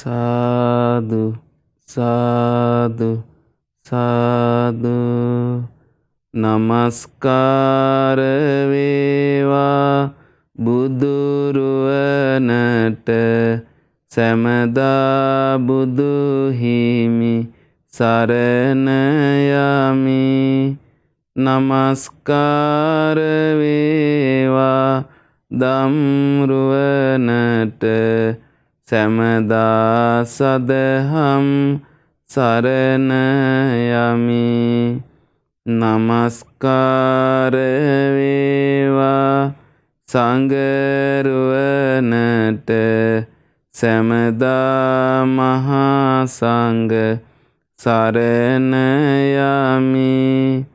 සාදු සාදු සාදු නමස්කාර වේවා බුදුරුවනට සැමදා බුදු හිමි සරණ යමි. නමස්කාර වේවා ධම්රුවනට සැමදා සදහම් සරණ යමි. නමස්කාර වේවා සංඝරුවනට සැමදා මහා සංඝ සරණ යමි.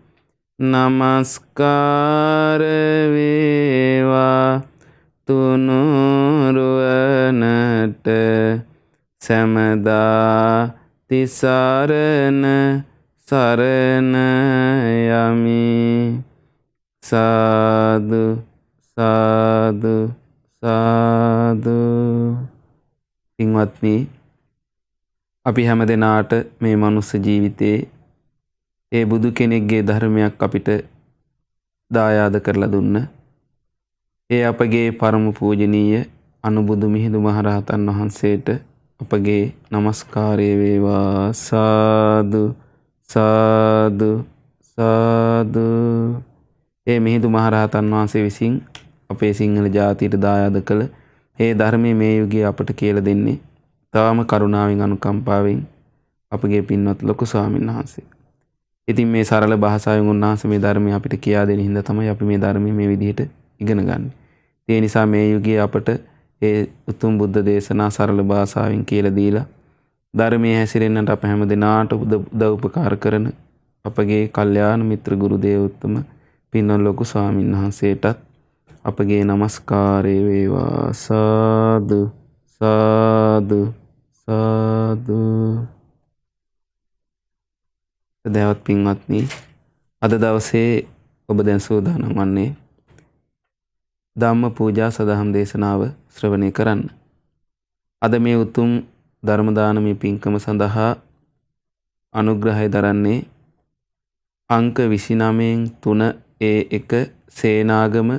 නමස්කාර වේවා තුනුරුවනට සැමදා තිසරණ සරණ යමි. සාදු සාදු සාදු. පින්වත්නි, අපි හැම දෙනාට මේ මනුස්ස ජීවිතේ ඒ බුදු කෙනෙක්ගේ ධර්මයක් අපිට දායාද කරලා දුන්න ඒ අපගේ පරම පූජනීය අනුබුදු මිහිඳු මහරහතන් වහන්සේට අපගේ নমස්කාරය වේවා. සාදු සාදු සාදු. ඒ මිහිඳු මහරහතන් වහන්සේ විසින් අපේ සිංහල ජාතියට දායාද කළ ඒ ධර්මයේ මේ යුගයේ අපට කියලා දෙන්නේ තාම කරුණාවෙන් අනුකම්පාවෙන් අපගේ පින්වත් ලොකු ස්වාමීන් වහන්සේ. ඉතින් මේ සරල භාෂාවෙන් උන්වහන්සේ මේ ධර්මය අපිට කියා දෙන හින්දා තමයි අපි මේ ධර්මය මේ විදිහට ඉගෙන ගන්න. ඒ නිසා මේ යුගයේ අපට ඒ උතුම් බුද්ධ දේශනා සරල භාෂාවෙන් කියලා දීලා ධර්මයේ හැසිරෙන්නට අප හැම දිනාට උදව් උපකාර කරන අපගේ කල්යාණ මිත්‍ර ගුරු දේවෝත්තම පින්වත් ලොකු ස්වාමීන් වහන්සේටත් අපගේ নমස්කාරය වේවා. සාදු සාදු සාදු. සදහවත් පින්වත්නි, අද දවසේ ඔබ දැන් සූදානම් වන්නේ ධම්ම පූජා සදහම් දේශනාව ශ්‍රවණය කරන්න. අද මේ උතුම් ධර්ම දානමය පින්කම සඳහා අනුග්‍රහය දරන්නේ අංක 29/3A1 සේනාගම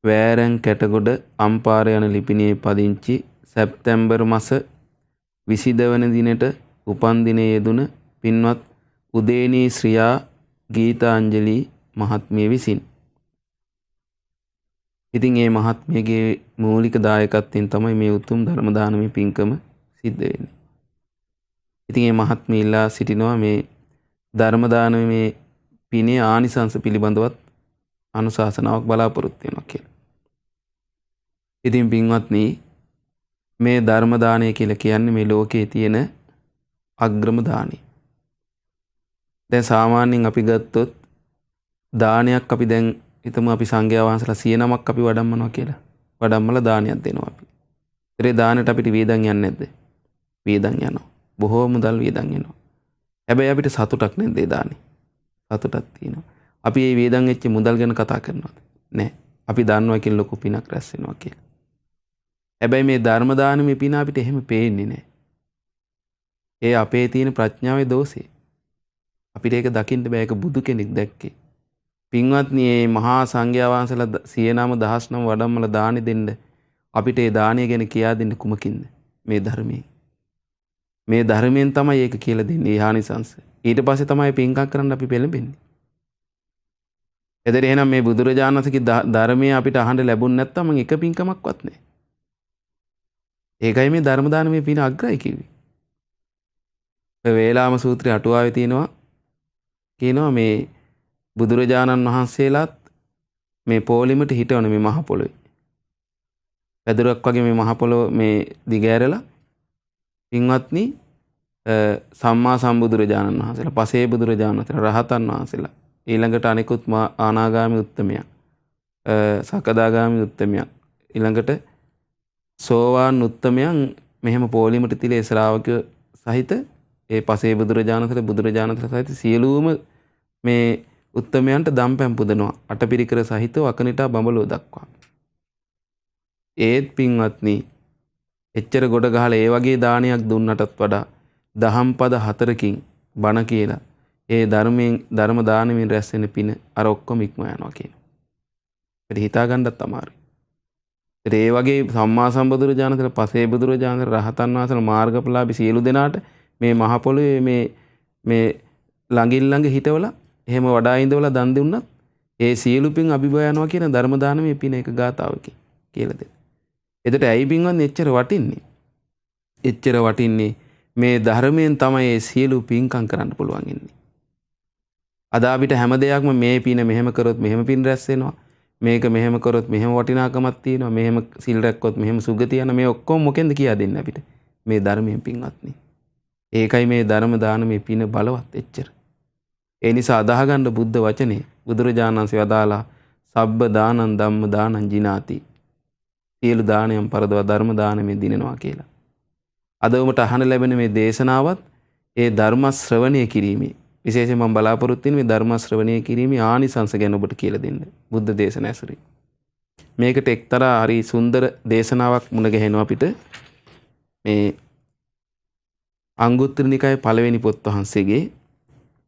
වෑරන් කැටගොඩ අම්පාර යන ලිපිණියේ පදිංචි සැප්තැම්බර් මාස 22 වන දිනට උපන් දිනයේ යෙදුන පින්වත් උදේනී ශ්‍රියා ගීතාංජලි මහත්මිය විසින්. ඉතින් මේ මහත්මියගේ මූලික දායකත්වයෙන් තමයි මේ උතුම් ධර්ම දානමය පින්කම සිද්ධ වෙන්නේ. ඉතින් මේ මහත්මිය ඉල්ලා සිටිනවා මේ ධර්ම දානමය පිනේ ආනිසංස පිළිබඳවත් අනුශාසනාවක් බලාපොරොත්තු වෙනවා කියලා. ඉතින් පින්වත්නි, මේ ධර්ම දානය කියලා කියන්නේ මේ ලෝකයේ තියෙන අග්‍රම දානය. දැන් සාමාන්‍යයෙන් අපි ගත්තොත් දානයක් අපි දැන් හිතමු අපි සංඝයා වහන්සේලා 100 නමක් අපි වඩම්මනවා කියලා. වඩම්මලා දානයක් දෙනවා අපි. ඒ දානෙට අපිට වේදන් යන්නේ නැද්ද? වේදන් යනවා. බොහෝ මුදල් වේදන් යනවා. හැබැයි අපිට සතුටක් නැද්ද ඒ දානේ? සතුටක් තියෙනවා. අපි මේ වේදන් වෙච්ච මුදල් ගැන කතා කරනවද? නැහැ. අපි දන්නවා කියලා ලොකු පිනක් රැස් වෙනවා කියලා. හැබැයි මේ ධර්ම දානමේ පින අපිට එහෙම පේන්නේ නැහැ. ඒ අපේ තියෙන ප්‍රඥාවේ දෝෂේ. අපිට ඒක දකින්න බෑ. ඒක බුදු කෙනෙක් දැක්කේ. පින්වත්නි, මේ මහා සංඝයා වහන්සේලා 100 දහස් නම වඩම්මලා දානි දෙන්න අපිට ඒ දානිය ගැන කියා දෙන්න කුමකින්ද? මේ ධර්මයෙන්. මේ ධර්මයෙන් තමයි ඒක කියලා දෙන්නේ. ආනිසංස. ඊට පස්සේ තමයි පින්කම් කරන්න අපි පෙළඹෙන්නේ. එතකොට එහෙනම් මේ බුදුරජාණන් වහන්සේගේ ධර්මයේ අපිට අහන්න ලැබුණ නැත්නම් මම එක පින්කමක්වත් නැහැ. ඒකයි මේ ධර්ම දානමේ පින අග්‍රයි කිව්වේ. වේලාම සූත්‍රයේ අටුවාවේ කියනවා මේ බුදුරජාණන් වහන්සේලාත් මේ පොලිමට හිටවන මේ මහ පොළොවේ. පැදුරක් වගේ මේ මහ පොළොව මේ දිගෑරලා පින්වත්නි සම්මා සම්බුදුරජාණන් වහන්සේලා, පසේ බුදුරජාණන් වහන්සේලා, රහතන් වහන්සේලා, ඊළඟට අනිකුත් ආනාගාමි උත්තමයන්, සකදාගාමි උත්තමයන්, ඊළඟට සෝවාන් උත්තමයන් මෙහෙම පොලිමට තිලේ ශ්‍රාවකයෝ සහිත ඒ පසේ බුදුරජාණන් සහිත සියලුම මේ උත්තමයන්ට දම්පැන් පුදනවා. අටපිරිකර සහිතව අකනිටා බඹලෝ දක්වා. ඒත් පින්වත්නි, එච්චර ගොඩ ගහලා ඒ වගේ දානයක් දුන්නටත් වඩා දහම් පද 4කින් බණ කියලා ඒ ධර්ම දානමින් රැස් වෙන පින අර ඔක්කොම ඉක්ම යනවා කියන. ඒක හිතා ගන්නත් අමාරුයි. ඒ වගේ සම්මා සම්බුදුරජාණන් පසේ බුදුරජාණන් රහතන් වහන්සේලා මාර්ගඵලාභී සියලු දෙනාට මේ මහ පොළොවේ මේ ළඟින් ළඟ හිටවලා එහෙම වඩා ඉඳවලා දන් දුන්නත් ඒ සියලු පින් අභිභව යනවා කියන ධර්ම දානමේ පින එක ගාතාවකින් කියලා දෙන්න. එතකොට ඇයි පින්වන්නේ එච්චර වටින්නේ? එච්චර වටින්නේ මේ ධර්මයෙන් තමයි මේ සියලු පින්කම් කරන්න පුළුවන් ඉන්නේ. අද අපිට හැම දෙයක්ම මේ පින මෙහෙම කරොත් මෙහෙම පින් රැස් වෙනවා. මේක මෙහෙම කරොත් මෙහෙම වටිනාකමක් තියෙනවා. මෙහෙම සිල් රැක්කොත් මෙහෙම සුගතිය යන මේ ඔක්කොම මොකෙන්ද කියා දෙන්නේ අපිට? මේ ධර්මයෙන් පින්වත්නි. ඒකයි මේ ධර්ම දානමේ පින බලවත් එච්චර. ඒ නිසා අදාහ ගන්න බුද්ධ වචනේ බුදුරජාණන් වහන්සේ වදාලා සබ්බ දානං ධම්ම දානං ජිනාති. සියලු දානයන් පරදව ධර්ම දානමේ දිනනවා කියලා. අද උඹට අහන්න ලැබෙන මේ දේශනාවත් ඒ ධර්ම ශ්‍රවණය කිරීමේ විශේෂයෙන් මම බලාපොරොත්තු වෙන්නේ මේ ධර්ම ශ්‍රවණය කිරීමේ ආනිසංස ගැන ඔබට කියලා දෙන්න. බුද්ධ දේශන ඇසුරින්. මේකට එක්තරා හරි සුන්දර දේශනාවක් මුණ ගැහෙනවා අපිට. මේ අංගුත්තර නිකායේ පළවෙනි පොත් වහන්සේගේ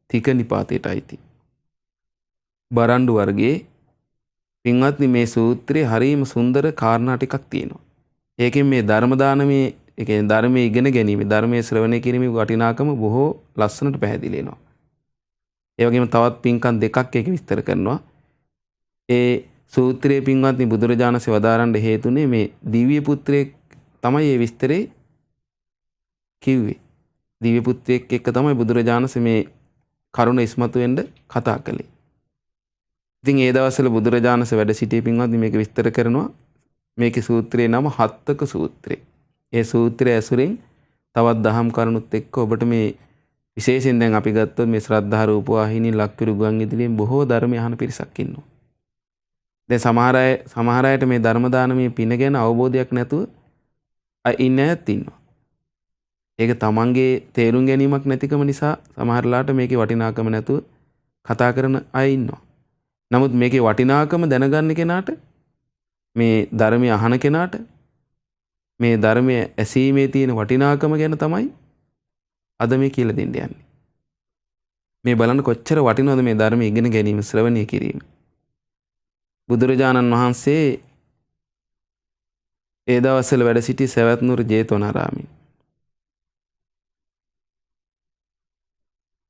තික නිපාතයට අයිති. බරණ්ඩු වර්ගයේ පින්වත්නි මේ සූත්‍රයේ හරිම සුන්දර කාරණා ටිකක් තියෙනවා. ඒකෙන් මේ ධර්ම දානමේ ඒ කියන්නේ ධර්මයේ ඉගෙන ගැනීම, ධර්මයේ ශ්‍රවණය කිරීමේ වටිනාකම බොහෝ ලස්සනට පැහැදිලි වෙනවා. ඒ වගේම තවත් පින්කම් දෙකක් ඒක විස්තර කරනවා. ඒ සූත්‍රයේ පින්වත්නි බුදුරජාණන් වහන්සේ වදාරන්න හේතුනේ මේ දිව්‍ය පුත්‍රයෙක් තමයි මේ විස්තරේ කිව්වේ. දිව්‍ය පුත්‍රයෙක් එක්ක තමයි බුදුරජාණන් වහන්සේ මේ කරුණ ඉස්මතු වෙන්න කතා කළේ. ඉතින් ඒ දවස්වල බුදුරජාණන් වහන්සේ වැඩ සිටියේ පින්වත්නි මේක විස්තර කරනවා. මේකේ සූත්‍රයේ නම හත්තක සූත්‍රය. ඒ සූත්‍රය ඇසුරින් තවත් දහම් කරුණුත් එක්ක ඔබට මේ විශේෂයෙන් දැන් අපි ගත්තොත් මේ ශ්‍රද්ධා රූප වාහිනී ලක්විරු ගුවන් විදුලියෙන් බොහෝ ධර්ම අහන පිරිසක් ඉන්නවා. දැන් සමහර අයට මේ ධර්ම දානමේ පින ගැන අවබෝධයක් නැතුව ඉන්න අයත් ඉන්නවා. ඒක තමන්ගේ තේරුම් ගැනීමක් නැතිකම නිසා සමහරලාට මේකේ වටිනාකම නැතුව කතා කරන අය ඉන්නවා. නමුත් මේකේ වටිනාකම දැනගන්න කෙනාට මේ ධර්මය අහන කෙනාට මේ ධර්මය ඇසීමේ තියෙන වටිනාකම ගැන තමයි අද මේ කියලා දෙන්න යන්නේ. මේ බලන්න කොච්චර වටිනවද මේ ධර්මය ඉගෙන ගැනීම ශ්‍රවණය කිරීම. බුදුරජාණන් වහන්සේ ඒ දවස්වල වැඩ සිටි සවැත් නුවර ජේතවනාරාමයේ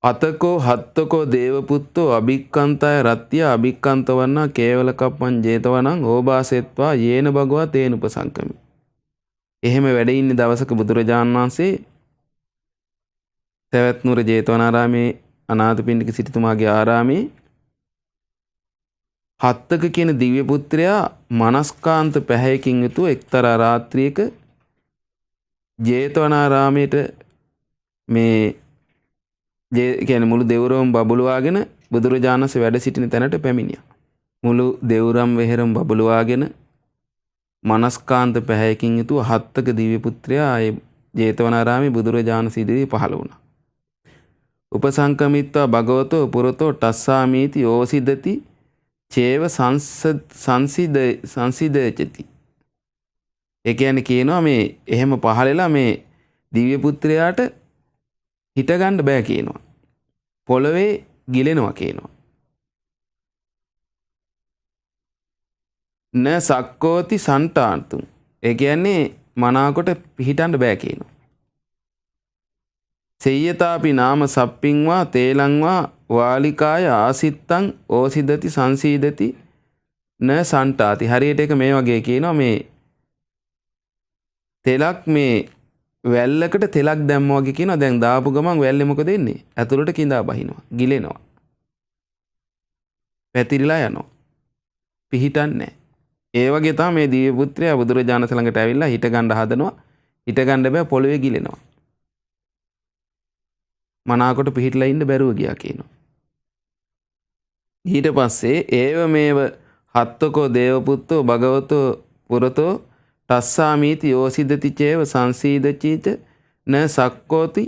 අතකෝ හත්තකෝ දේවපුත්තෝ අභික්කන්තය රත්ත්‍ය අභික්කන්තවන්නා කේවල කප්පං ජේතවනං ඕභාසෙත්වා යේන භගවා තේන උපසංකමි. එහෙම වැඩ ඉන්න දවසක බුදුරජාණන් වහන්සේ සවැත් නුවර ජේතවනාරාමේ අනාථපිණ්ඩික සිටුතුමාගේ ආරාමේ හත්තක කියන දිව්‍ය පුත්‍රයා මනස්කාන්ත පැහැයකින් යුතුව එක්තරා රාත්‍රියක ජේතවනාරාමයට මේ කියන්නේ මුළු දෙවුරම බබළුවාගෙන බුදුරජාණන් වහන්සේ වැඩ සිටින තැනට පැමිණියා. මුළු දෙවුරම් වෙහෙරම බබළුවාගෙන මනස්කාන්ත පැහැයකින් යුතුව හත්තක දිව්‍ය පුත්‍රයා ඒ ජේතවනාරාමේ බුදුරජාණන් ඉදිරියේ පහළ වුණා. උපසංකමිත්වා භගවතෝ පුරතෝ ටස්සාමීති ඕසිදති චේව සංසිදචති. ඒ කියන්නේ කියනවා මේ එහෙම පහළලා මේ දිව්‍ය පුත්‍රයාට හිට ගන්න බෑ කියනවා. පොළවේ ගිලෙනවා කියනවා. න සක්කෝති සන්ටාන්තුම්. ඒ කියන්නේ මනාකොට පිහිටන්න බෑ කියනවා. සෙය්‍යතාපි නාම සප්පින්වා තේලංවා වාලිකාය ආසිත්තං ඕසිදති සංසීදති න සන්ටාති. හරියට එක මේ වගේ කියනවා මේ තෙලක් මේ වැල්ලකට තෙලක් දැම්මා වගේ කියනවා. දැන් දාපු ගමන් වැල්ලේ මොකද වෙන්නේ? ඇතුළට කිඳා බහිනවා, ගිලෙනවා, පැතිරිලා යනවා, පිහිටන්නේ. ඒ වගේ තමයි මේ දිව්‍ය පුත්‍රයා බුදුරජාණන් ළඟට ඇවිල්ලා හිට ගන්න හදනවා. හිට ගන්න බෑ, පොළවේ ගිලෙනවා. මනාකොට පිහිටලා ඉන්න බැරුව ගියා කියනවා. ඊට පස්සේ ඒව මේව හත්තකෝ දේවපුත්තෝ භගවතෝ පුරතෝ තස්සාමීති යෝසිදති චේව සංසීදචීච න සක්කෝති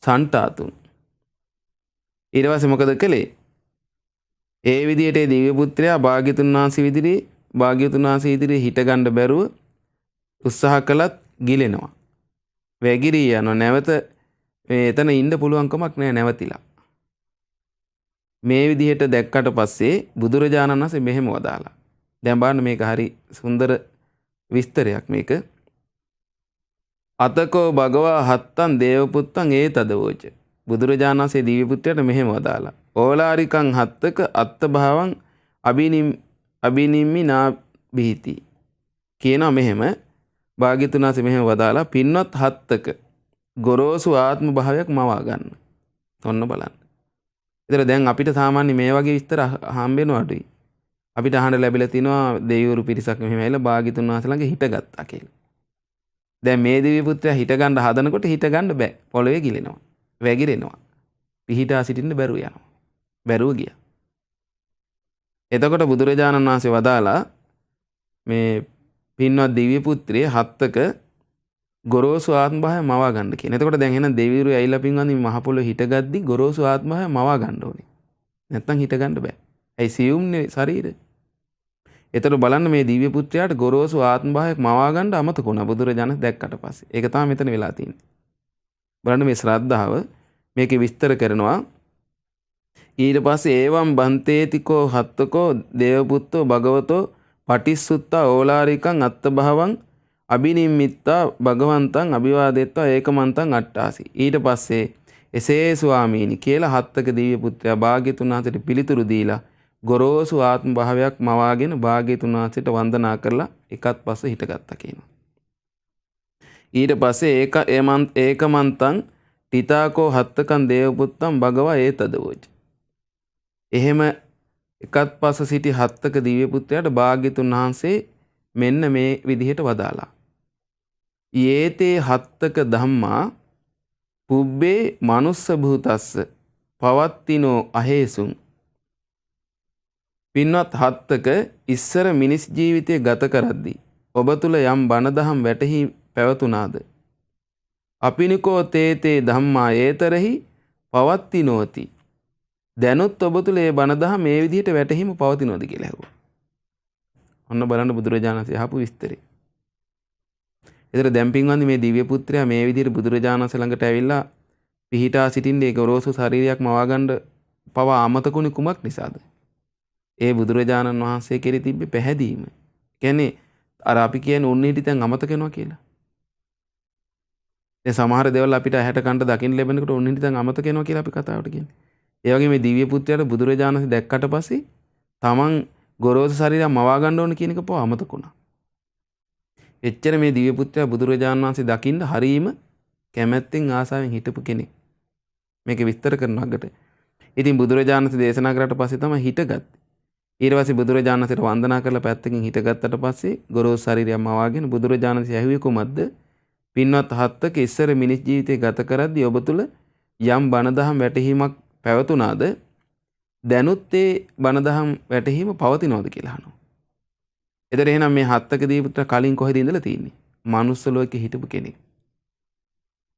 සන්ටාතුන්. ඊට පස්සේ මොකද කළේ? ඒ විදිහට ඒ දිව්‍ය පුත්‍රයා භාග්‍යතුන් වහන්සේ ඉදිරියේ හිට ගන්න බැරුව උත්සාහ කළත් ගිලෙනවා. වැగిරී යනවා. නැවත එතන ඉන්න පුළුවන්කමක් නැහැ නැවතිලා. මේ විදිහට දැක්කට පස්සේ බුදුරජාණන් වහන්සේ මෙහෙම වදාලා. දැන් බලන්න මේක හරි සුන්දර විස්තරයක් මේක. අතකෝ භගවා හත්තං දේවපුත්තං ඒතදවෝච. බුදුරජාණන් වහන්සේ දිව්‍ය පුත්‍රයාට මෙහෙම වදාලා. ඕලාරිකං හත්තක අත්තභාවං අබිනිම්මි නා බිහිති. කියනවා මෙහෙම භාග්‍යවතුන් වහන්සේ මෙහෙම වදාලා පින්වත් හත්තක ගොරෝසු ආත්ම භාවයක් මවා ගන්න. ඔන්න බලන්න. ඒතර දැන් අපිට සාමාන්‍ය මේ වගේ විස්තර හම්බෙනව අඩුයි. අපිට අහන්න ලැබිලා තිනවා දෙවිවරු පිරිසක් මෙහෙම ඇවිල්ලා භාග්‍යවතුන් වහන්සේ ළඟ හිටගත්තා කියලා. දැන් මේ දිව්‍ය පුත්‍රයා හිට ගන්න හදනකොට හිට ගන්න බෑ. පොළවේ ගිලෙනවා. වැగిරෙනවා. පිහිටා සිටින්න බැරුව යනවා. බැරුව ගියා. එතකොට බුදුරජාණන් වහන්සේ වදාලා මේ පින්වත් දිව්‍ය පුත්‍රයේ හත්තක ගොරෝසු ආත්ම භාවය මවා ගන්න කියන. එතකොට දැන් එහෙනම් දෙවිවරු ඇවිල්ලා පින්වන්දි මහ පොළොවේ හිටගද්දි ගොරෝසු ආත්ම භාවය මවා ගන්න ඕනේ. නැත්තම් හිට ගන්න බෑ. ඇයි සියුම්නේ ශරීරය. එතකොට බලන්න මේ දිව්‍ය පුත්‍රයාට ගොරෝසු ආත්ම භාවයක් මවා ගන්න අමතක වුණා බුදුරජාණන් දැක්කට පස්සේ. ඒක තමයි මෙතන වෙලා තියෙන්නේ. බලන්න මේ ශ්‍රද්ධාව මේකේ විස්තර කරනවා. ඊට පස්සේ ඒවම් බන්තේතිකෝ හත්තකෝ දේවපුත්තෝ භගවතෝ පටිස්සුත්තා ඕලාරිකං අත්තභාවං අබිනිම්මිත්තා භගවන්තං අභිවාදෙත්වා ඒකමන්තං අට්ඨාසි. ඊට පස්සේ එසේ ස්වාමීනි කියලා හත්තක දිව්‍ය පුත්‍රයා භාග්‍යතුන් වහන්සේට පිළිතුරු දීලා ගොරෝසු ආත්ම භාවයක් මවාගෙන භාග්‍යතුන් වහන්සේට වන්දනා කරලා එකත් පස්සේ හිටගත්තා කියනවා. ඊට පස්සේ ඒකමන්තං තිතාකෝ හත්තකං දේවපුත්තං භගවා ඒතදවෝච. එහෙම එකත් පස්ස සිටි හත්තක දිව්‍ය පුත්‍රයාට භාග්‍යතුන් වහන්සේ මෙන්න මේ විදිහට වදාලා. යේතේ හත්තක ධම්මා පුබ්බේ මනුස්ස භූතස්ස පවත්තිනෝ අහේසුන්. පින්වත් හත්තක ඉස්සර මිනිස් ජීවිතය ගත කරද්දී ඔබ තුල යම් බණ දහම් වැටහි පැවතුනාද? අපිනිකෝ තේතේ ධම්මා ඒතරෙහි පවත්තිනෝති. දැනුත් ඔබ තුල මේ බණ දහම් මේ විදිහට වැටහිම පවතිනවද කියලා අහුවා. ඔන්න බලන්න බුදුරජාණන් වහන්සේ අහපු විස්තරේ. ඒතර දැන් පින්වන්දි මේ දිව්‍ය පුත්‍රයා මේ විදිහට බුදුරජාණන් වහන්සේ ළඟට ඇවිල්ලා පිහිටා සිටින්නේ ගොරෝසු ශරීරයක් මවා ගන්න පවා අමතකුනේ කුමක් නිසාද? ඒ බුදුරජාණන් වහන්සේ කෙරෙහි තිබ්බ පැහැදීම. කියන්නේ අර අපි කියන්නේ උන්නේ හිටින් අමතක වෙනවා කියලා. ඒ සමහර දේවල් අපිට ඇහැට කන්ට දකින්න ලැබෙනකොට උන්නේ හිටින් අමතක වෙනවා කියලා අපි කතාවට කියන්නේ. ඒ වගේ මේ දිව්‍ය පුත්‍රයාට බුදුරජාණන් වහන්සේ දැක්කට පස්සේ තමන් ගොරෝසු ශරීරය මවා ගන්න ඕන කියන එක පොව අමතක වුණා. එච්චර මේ දිව්‍ය පුත්‍රයා බුදුරජාණන් වහන්සේ දකින්න හරීම කැමැත්තෙන් ආසාවෙන් හිටපු කෙනෙක්. මේක විස්තර කරනවාකට. ඉතින් බුදුරජාණන් වහන්සේ දේශනා කරාට පස්සේ තමයි හිටගත්තේ. ඊට පස්සේ බුදුරජාණන් වහන්සේට වන්දනා කරලා පැත්තකින් හිටගත්තට පස්සේ ගොරෝසු ශරීරයම මවාගෙන බුදුරජාණන් වහන්සේ ඇහුවේ කොහොමද? පින්වත් හත්තක ඉස්සර මිනිස් ජීවිතය ගත කරද්දී ඔබ තුල යම් බණ දහම් වැටහීමක් පැවතුනාද? දැනුත් ඒ බණ දහම් වැටහීම පවතිනවද කියලා අහනවා. එතකොට එහෙනම් මේ හත්තක දිව්‍ය පුත්‍ර කලින් කොහෙද ඉඳලා තියෙන්නේ? මනුස්ස ලෝකෙ හිටපු කෙනෙක්.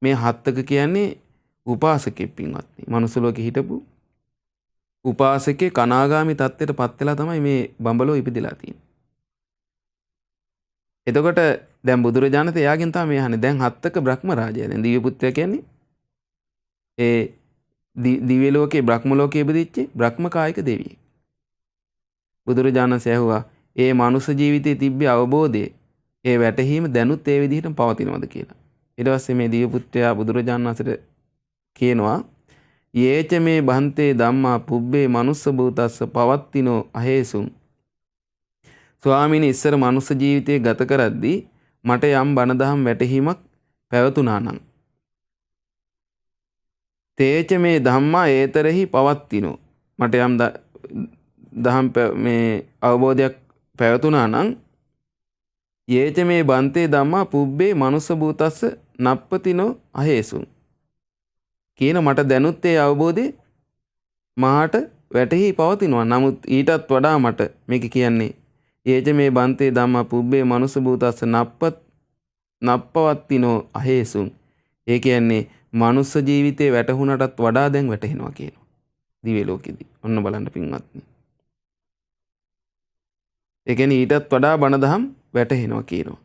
මේ හත්තක කියන්නේ උපාසකෙක් පින්වත්නි. මනුස්ස ලෝකෙ හිටපු උපාසකේ කනාගාමි තත්ත්වයට පත් වෙලා තමයි මේ බඹලෝ ඉපදිලා තියෙන්නේ. එතකොට දැන් බුදුරජාණන් එයාගෙන් තමයි මේ අහන්නේ. දැන් හත්තක බ්‍රහ්ම රාජයා. දැන් දිව්‍ය පුත්‍රයා කියන්නේ ඒ දිව්‍ය ලෝකේ බ්‍රහ්ම ලෝකේ ඉපදිච්ච බ්‍රහ්ම කායික දෙවියෙක්. බුදුරජාණන් ඇහුවා ඒ මනුස්ස ජීවිතයේ තිබ්බ අවබෝධය ඒ වැටහීම දැනුත් ඒ විදිහටම පවතිනවද කියලා. ඊට පස්සේ මේ දිව්‍ය පුත්‍රයා බුදුරජාණන් වහන්සේට කියනවා යේච මේ බන්තේ ධම්මා පුබ්බේ මනුස්ස භූතස්ස පවත්තිනෝ අහේසුන්. ස්වාමීනි ඉස්සර මනුස්ස ජීවිතයේ ගත කරද්දී මට යම් බණ දහම් වැටහීමක් පැවතුණා නම් තේච මේ ධම්මා ඒතරෙහි පවත්තිනෝ. මට යම් දහම් මේ අවබෝධයක් පැවතුණා නම් යේච මේ බන්තේ ධම්මා පුබ්බේ මනුස්ස භූතස්ස නප්පතිනෝ අහේසුන්. කියන මට දැනුත් ඒ අවබෝධය මහාට වැටහි පවතිනවා. නමුත් ඊටත් වඩා මට මේක කියන්නේ යේච මේ බන්තේ ධම්මා පුබ්බේ මනුස්ස භූතස්ස නප්පවත්තිනෝ අහේසුන්. ඒ කියන්නේ මනුස්ස ජීවිතේ වැටහුණටත් වඩා දැන් වැටහෙනවා කියනවා. දිව්‍ය ලෝකෙදී. ඔන්න බලන්න පින්වත්නි. ඒ කියන්නේ ඊටත් වඩා බණ දහම් වැටහෙනවා කියනවා.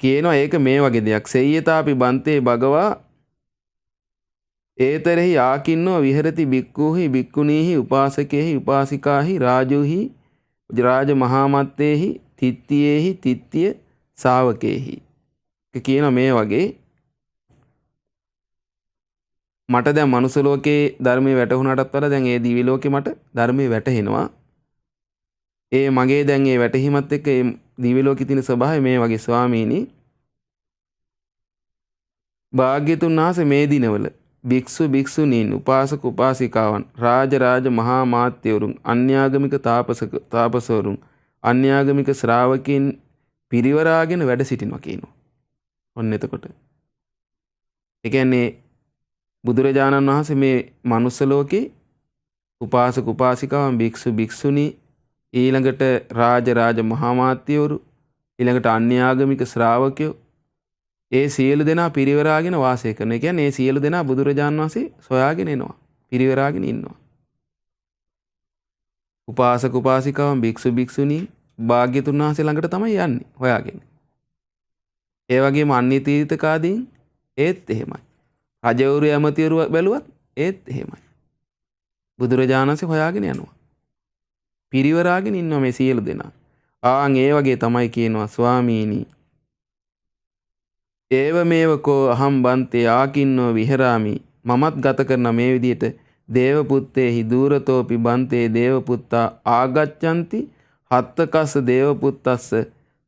කියනවා ඒක මේ වගේ දෙයක්. සෙය්‍යතාපි බන්තේ භගවා ඒතරෙහි ආකින්නෝ විහෙරති බික්ඛූහි බික්ඛුනීහි උපාසකේහි උපාසිකාහි රාජුහි රාජ මහාමත්තේහි තිත්තියේහි තිත්තිය ශාවකේහි. කියනවා මේ වගේ මට දැන් මනුස්ස ලෝකේ ධර්මයේ වැටහුණාටත් වඩා දැන් ඒ දිවි ලෝකේ මට ධර්මයේ වැටහෙනවා. ඒ මගේ දැන් ඒ වැටහීමත් එක්ක ඒ දිවි ලෝකේ තියෙන ස්වභාවය මේ වගේ ස්වාමීනි. භාග්‍යතුන් වහන්සේ මේ දිනවල භික්ෂු භික්ෂුණීන් උපාසක උපාසිකාවන් රාජ මහා මාත්‍යවරුන් අන්‍යාගමික තාපසවරුන් අන්‍යාගමික ශ්‍රාවකයන් පිරිවරාගෙන වැඩ සිටිනවා කියනවා. ඔන්න එතකොට ඒ කියන්නේ බුදුරජාණන් වහන්සේ මේ මනුස්ස ලෝකේ උපාසක උපාසිකාවන් භික්ෂු භික්ෂුණී ඊළඟට රාජ මහා මාත්‍යවරු ඊළඟට අන්‍යාගමික ශ්‍රාවකයෝ ඒ සියලු දෙනා පිරිවරාගෙන වාසය කරන. ඒ කියන්නේ ඒ සියලු දෙනා බුදුරජාණන් වහන්සේ සොයාගෙන එනවා. පිරිවරාගෙන ඉන්නවා. උපාසක උපාසිකාවන් භික්ෂු භික්ෂුණී භාග්‍යතුන් වහන්සේ ළඟට තමයි යන්නේ හොයාගෙන. ඒ වගේම අන්‍ය තීර්ථකාදීන් ඒත් එහෙමයි. රජවරු ඇමතිවරු බැලුවත් ඒත් එහෙමයි. බුදුරජාණන් වහන්සේ හොයාගෙන යනවා. පිරිවරාගෙන ඉන්නවා මේ සියලු දෙනා. ආන් ඒ වගේ තමයි කියනවා ස්වාමීනි ඒවමේව කෝ අහම් බන්තේ ආකින්නෝ විහෙරාමි. මමත් ගත කරන මේ විදිහට දේවපුත්තේහි දූරතෝපි බන්තේ දේවපුත්තා ආගච්ඡanti හත්තකස්ස දේවපුත්තස්ස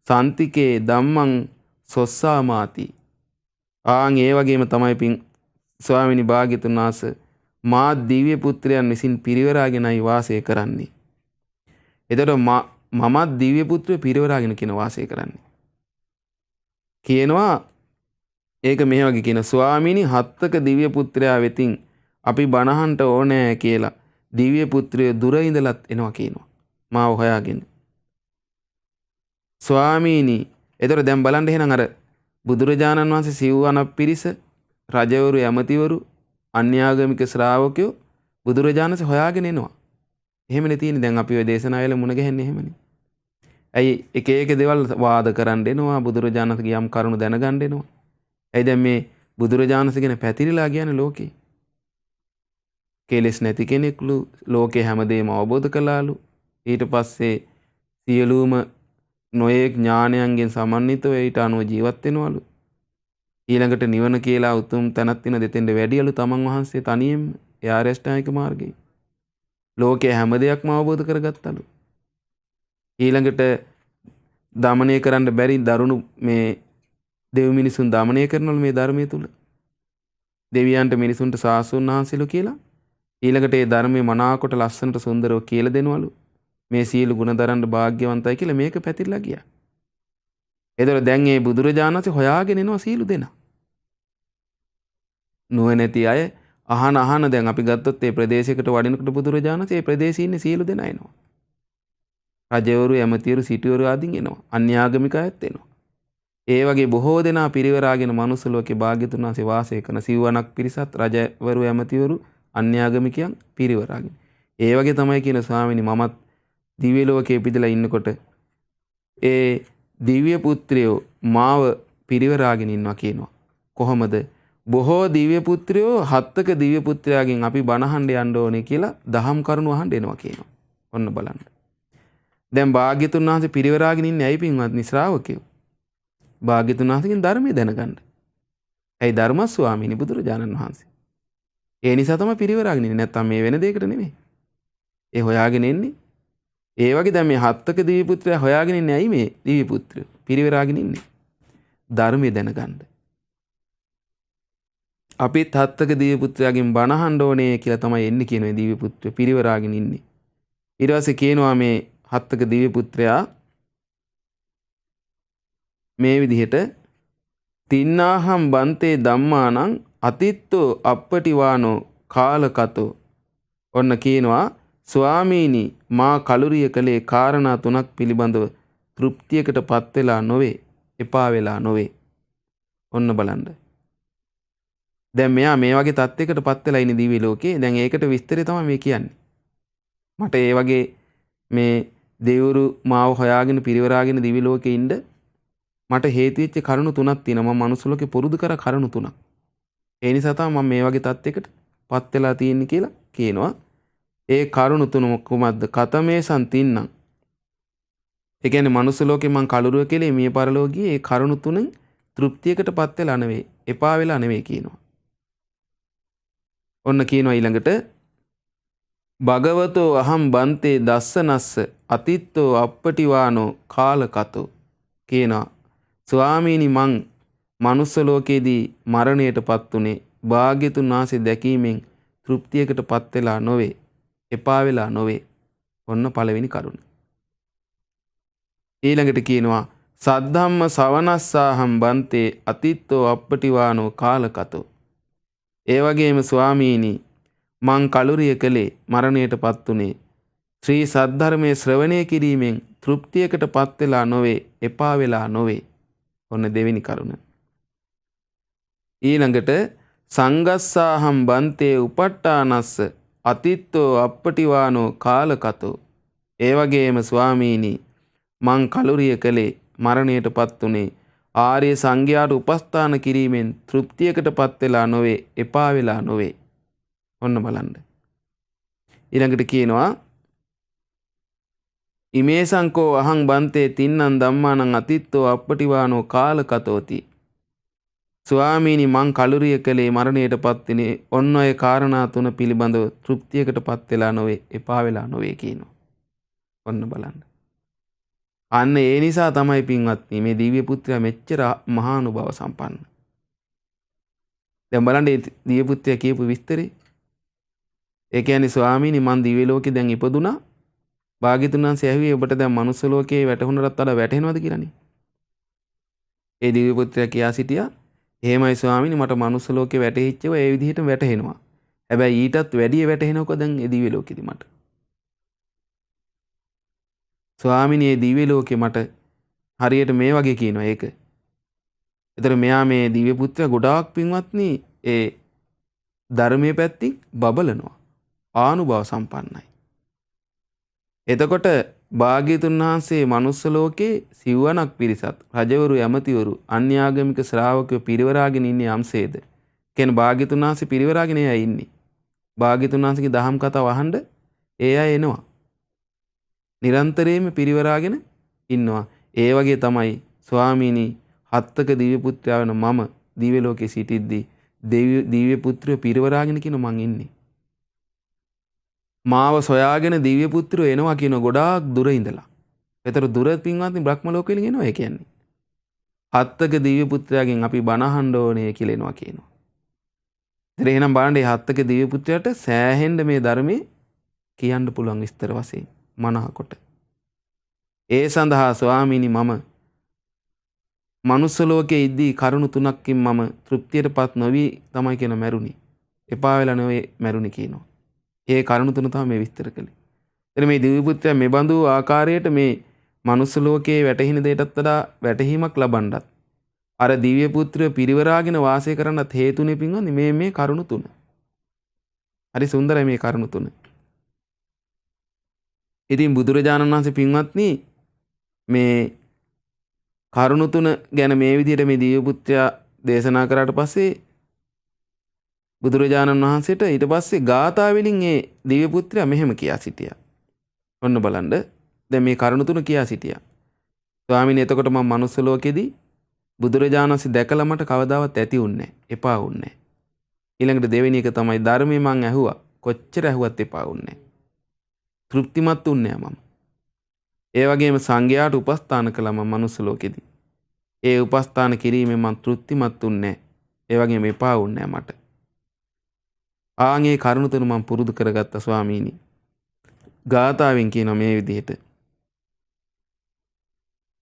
සන්තිකේ ධම්මං සොස්සාමාති. ආන් ඒ වගේම තමයි පින් ස්වාමිනී භාග්‍යතුන් වහන්සේ මා දිව්‍ය පුත්‍රයන් විසින් පිරිවරාගෙනයි වාසය කරන්නේ. එතකොට මමත් දිව්‍ය පුත්‍රය පිරිවරාගෙන කියන වාසය කරන්නේ. කියනවා ඒක මේ වගේ කියන ස්වාමීනි හත්තක දිව්‍ය පුත්‍රයා වෙතින් අපි බණහන්ට ඕනෑ කියලා දිව්‍ය පුත්‍රය දුර ඉඳලත් එනවා කියනවා. මාව හොයාගෙන. ස්වාමීනි එතකොට දැන් බලන්න එහෙනම් අර බුදුරජාණන් වහන්සේ සිව්වන පිරිස රජවරු ඇමතිවරු අන්‍යාගමික ශ්‍රාවකයෝ බුදුරජාණන්සේ හොයාගෙන එනවා. එහෙමනේ තියෙන්නේ. දැන් අපි ඔය දේශනාවල මුණ ගැහෙන්නේ එහෙමනේ. ඇයි එක එක දේවල් වාද කරන්න එනවා බුදුරජාණන්සේගේ යම් කරුණු දැනගන්න එනවා. ඇයි දැන් මේ බුදුරජාණන්සේ ගැන පැතිරිලා කියන්නේ ලෝකේ. කෙලෙස් නැති කෙනෙක්ලු ලෝකේ හැමදේම අවබෝධ කළාලු. ඊට පස්සේ සියලුම නොයෙක් ඥානයන්ගෙන් සමන්විතව ඊට අනුව ජීවත් වෙනවලු. ඊළඟට නිවන කියලා උතුම් තැනක් තියෙන දෙතෙන්ද වැඩියලු තමන් වහන්සේ තනියෙම ඒ ආර්ය අෂ්ටාංගික මාර්ගයේ. ලෝකේ හැම දෙයක්ම අවබෝධ කරගත්තලු. ඊළඟට දමනය කරන්න බැරි දරුණු මේ දෙව් මිනිසුන් දමනය කරනවලු මේ ධර්මයේ තුල. දෙවියන්ට මිනිසුන්ට සාසුන් වහන්සේලු කියලා. ඊළඟට ඒ ධර්මයේ මනාකොට ලස්සනට සුන්දරව කියලා දෙනවලු. මේ සීල ගුණ දරන්න වාග්යවන්තයි කියලා මේක පැතිරලා ගියා. ඒතර දැන් මේ බුදුරජාණන් වහන්සේ හොයාගෙන එනවා සීල දෙනා. නුවණැති අය අහන දැන් අපි ගත්තොත් මේ ප්‍රදේශයකට වඩිනකොට බුදුරජාණන් වහන්සේ මේ ප්‍රදේශයේ ඉන්නේ සීල දෙනා එනවා. රජවරු ඇමතිවරු සිටුවරු ආදීන් එනවා. අන්‍යාගමික අයත් එනවා. ඒ වගේ බොහෝ දෙනා පිරිවරාගෙන මනුස්ස ලෝකේ භාග්‍යතුන් වහන්සේ වාසය කරන සිව්වණක් පිරිසත් රජවරු ඇමතිවරු අන්‍යාගමිකයන් පිරිවරාගෙන. ඒ වගේ තමයි කියන ස්වාමීනි මමත් දිව්‍ය ලෝකේ ඉපදලා ඉන්නකොට ඒ දිව්‍ය පුත්‍රයෝ මාව පිරිවරාගෙන ඉන්නවා කියනවා. කොහොමද? බොහෝ දිව්‍ය පුත්‍රයෝ හත්තක දිව්‍ය පුත්‍රයාගෙන් අපි බණහඬ යන්න ඕනේ කියලා දහම් කරුණු අහන්න එනවා කියනවා. ඔන්න බලන්න. දැන් භාග්‍යතුන් වහන්සේ පිරිවරාගෙන ඉන්නේ ඇයි පින්වත්නි ශ්‍රාවකයෝ? භාග්‍යතුන් වහන්සේගෙන් ධර්මය දැනගන්න. ඇයි ධර්ම ස්වාමීනි බුදුරජාණන් වහන්සේ. ඒ නිසා තමයි පිරිවරාගෙන ඉන්නේ. නැත්තම් මේ වෙන දෙයකට නෙමෙයි. ඒ හොයාගෙන ඉන්නේ. ඒ වගේ දැන් මේ හත්තක දිව්‍ය පුත්‍රයා හොයාගෙන ඉන්නේ ඇයි මේ දිව්‍ය පුත්‍රයෝ පිරිවරාගෙන ඉන්නේ? ධර්මය දැනගන්න. අපිත් හත්තක දිව්‍ය පුත්‍රයාගෙන් බණ අහන්න ඕනේ කියලා තමයි එන්නේ කියන මේ දිව්‍ය පුත්‍රයෝ පිරිවරාගෙන ඉන්නේ. ඊට පස්සේ කියනවා මේ හත්තක දිව්‍ය පුත්‍රයා මේ විදිහට තින්නාහම් බන්තේ ධම්මානං අතිත්තෝ අප්පටිවානෝ කාලකතෝ. ඔන්න කියනවා ස්වාමීනි මා කලුරිය කලේ කාරණා තුනක් පිළිබඳව තෘප්තියකට පත් වෙලා නොවේ, එපා වෙලා නොවේ. ඔන්න බලන්න. දැන් මෙයා මේ වගේ තත්යකට පත් වෙලා ඉන්නේ දිව්‍ය ලෝකේ. දැන් ඒකට විස්තරය තමයි මේ කියන්නේ. මට ඒ වගේ මේ දෙවිවරු මාව හොයාගෙන පිරිවරාගෙන දිව්‍ය ලෝකේ ඉන්න මට හේතු වෙච්ච කරුණු තුනක් තියෙනවා. මම මනුස්ස ලෝකේ පුරුදු කර කරුණු තුනක්. ඒ නිසා තමයි මම මේ වගේ තත්යකට පත් වෙලා තියෙන්නේ කියලා කියනවා. ඒ කරුණු තුන කොහොමද? කතමේසන් තින්නම්. ඒ කියන්නේ මනුස්ස ලෝකේ මං කලුරුව කෙලේ මිය පරලෝකයේ ඒ කරුණු තුනෙන් තෘප්තියකට පත් වෙලා නෙවෙයි, එපා වෙලා නෙවෙයි කියනවා. ඔන්න කියනවා ඊළඟට භගවතෝ අහම් බන්තේ දස්සනස්ස අතිත්තෝ අප්පටිවානෝ කාලකතෝ කියනවා. ස්වාමීනි මං මනුස්ස ලෝකයේදී මරණයටපත් උනේ භාග්‍යතුන් වහන්සේ දැකීමෙන් තෘප්තියකටපත් වෙලා නොවේ, එපා වෙලා නොවේ. ඔන්න පළවෙනි කරුණ. ඊළඟට කියනවා සද්ධම්ම සවනස්සාහම් බන්තේ අතිත්තෝ අප්පටිවානෝ කාලකතෝ. ඒ වගේම ස්වාමීනි මං කලුරිය කළේ මරණයටපත් උනේ ශ්‍රී සද්ධර්මයේ ශ්‍රවණය කිරීමෙන් තෘප්තියකටපත් වෙලා නොවේ, එපා වෙලා නොවේ. ඔන්න දෙවෙනි කරුණ. ඊළඟට සංගස්සාහම් බන්තේ උපට්ඨානස්ස අතිත්තෝ අප්පටිවානෝ කාලකතෝ. ඒ වගේම ස්වාමීනි මං කලුරිය කළේ මරණයටපත් උනේ ආර්ය සංඝයාට උපස්ථාන කිරීමෙන් තෘප්තියකටපත් වෙලා නොවේ, එපා වෙලා නොවේ. ඔන්න බලන්න. ඊළඟට කියනවා ඉමේ සංකෝ අහං බන්තේ තින්නං ධම්මානං අතිත්තෝ අප්පටිවානෝ කාලකතෝති. ස්වාමීනි මං කලුරිය කළේ මරණයටපත් වෙන්නේ ඔන්න ඔය කාරණා තුන පිළිබඳව තෘප්තියකටපත් වෙලා නොවේ, එපා වෙලා නොවේ කියනවා. ඔන්න බලන්න. අන්න ඒ නිසා තමයි පින්වත්නි මේ දිව්‍ය පුත්‍රයා මෙච්චර මහානුභාව සම්පන්න. දැන් බලන්න මේ දිව්‍ය පුත්‍රයා කියපු විස්තරේ. ඒ කියන්නේ ස්වාමීනි මං දිව්‍ය ලෝකේ දැන් ඉපදුනා. භාග්‍යතුන් වහන්සේ ඇහුවේ ඔබට දැන් මනුස්ස ලෝකේ වැටහුණටත් වඩා වැටහෙනවද කියලානේ. ඒ දිව්‍ය පුත්‍රයා කියා සිටියා එහෙමයි ස්වාමීනි මට මනුස්ස ලෝකේ වැටහිච්චව ඒ විදිහටම වැටහෙනවා. හැබැයි ඊටත් වැඩිය වැටහෙනවක දැන් ඒ දිව්‍ය ලෝකෙදි මට. ස්වාමීනි මේ දිව්‍ය ලෝකේ මට හරියට මේ වගේ කියනවා ඒක. ඒතර මෙයා මේ දිව්‍ය පුත්‍රයා ගොඩාක් පින්වත්නි ඒ ධර්මයේ පැත්තෙන් බබලනවා. ආනුභාව සම්පන්නයි. එතකොට භාග්‍යතුන් වහන්සේ මනුස්ස ලෝකේ සිව්වනක් පිරිසත් රජවරු ඇමතිවරු අන්‍යාගමික ශ්‍රාවකයෝ පිරිවරාගෙන ඉන්නේ යම්සේද. කියන්නේ භාග්‍යතුන් වහන්සේ පිරිවරාගෙන එයා ඉන්නේ. භාග්‍යතුන් වහන්සේගේ දහම් කතාව අහන්න ඒ අය එනවා. නිරන්තරයෙන්ම පිරිවරාගෙන ඉන්නවා. ඒ වගේ තමයි ස්වාමීනි හත්තක දිව්‍ය පුත්‍රයා වෙන මම දිව්‍ය ලෝකේ සිටිද්දී දිව්‍ය පුත්‍රයෝ පිරිවරාගෙන කියන මං ඉන්නේ. මාව සොයාගෙන දිව්‍ය පුත්‍රයෝ එනවා කියන ගොඩාක් දුර ඉඳලා. ඒතර දුර පින්වත්නි බ්‍රහ්ම ලෝකෙලින් එනවා ඒ කියන්නේ. හත්තක දිව්‍ය පුත්‍රයාගෙන් අපි බණ අහන්න ඕනේ කියලා එනවා කියනවා. ඉතින් එහෙනම් බලන්න මේ හත්තක දිව්‍ය පුත්‍රයාට සෑහෙන්න මේ ධර්මයේ කියන්න පුළුවන් විස්තර වශයෙන් මනහකොට. ඒ සඳහා ස්වාමීනි මම මනුස්ස ලෝකයේ ඉද්දී කරුණු තුනක්කින් මම තෘප්තියටපත් නොවි තමයි කියන මැරුණි. එපා වෙලා නෙවෙයි මැරුණි කියනවා. ඒ කරුණු තුන තමයි මේ විස්තර කළේ. එතන මේ දිව්‍ය පුත්‍රයා මේ බඳු ආකාරයට මේ මනුස්ස ලෝකයේ වැටහින දෙයටත් වඩා වැටහීමක් ලබන්නත් අර දිව්‍ය පුත්‍රය පිරිවරාගෙන වාසය කරන්නත් හේතුනේ පින්වත්නි මේ කරුණු තුන. හරි සුන්දරයි මේ කරුණු තුන. ඉතින් බුදුරජාණන් වහන්සේ පින්වත්නි මේ කරුණු තුන ගැන මේ විදිහට මේ දිව්‍ය පුත්‍රයා දේශනා කරාට පස්සේ බුදුරජාණන් වහන්සේට ඊට පස්සේ ගාථා වලින් ඒ දිව්‍ය පුත්‍රයා මෙහෙම කියා සිටියා. ඔන්න බලන්න. දැන් මේ කරුණු තුන කියා සිටියා. ස්වාමීනි එතකොට මම මනුස්ස ලෝකෙදී බුදුරජාණන් වහන්සේ දැකලා මට කවදාවත් ඇති වුන්නේ නැහැ. එපා වුන්නේ නැහැ. ඊළඟට දෙවෙනි එක තමයි ධර්මයේ මං ඇහුවා. කොච්චර ඇහුවත් එපා වුන්නේ නැහැ. තෘප්තිමත් වුන්නේ නැහැ මම. ඒ වගේම සංඝයාට උපස්ථාන කළා මම මනුස්ස ලෝකෙදී. ඒ උපස්ථාන කිරීමෙන් මං තෘප්තිමත් වුන්නේ නැහැ. ඒ වගේම එපා වුන්නේ නැහැ මට. ආන්ගේ කරුණු තුන මම පුරුදු කරගත්ත ස්වාමීනි. ගාථාවෙන් කියන මේ විදිහට.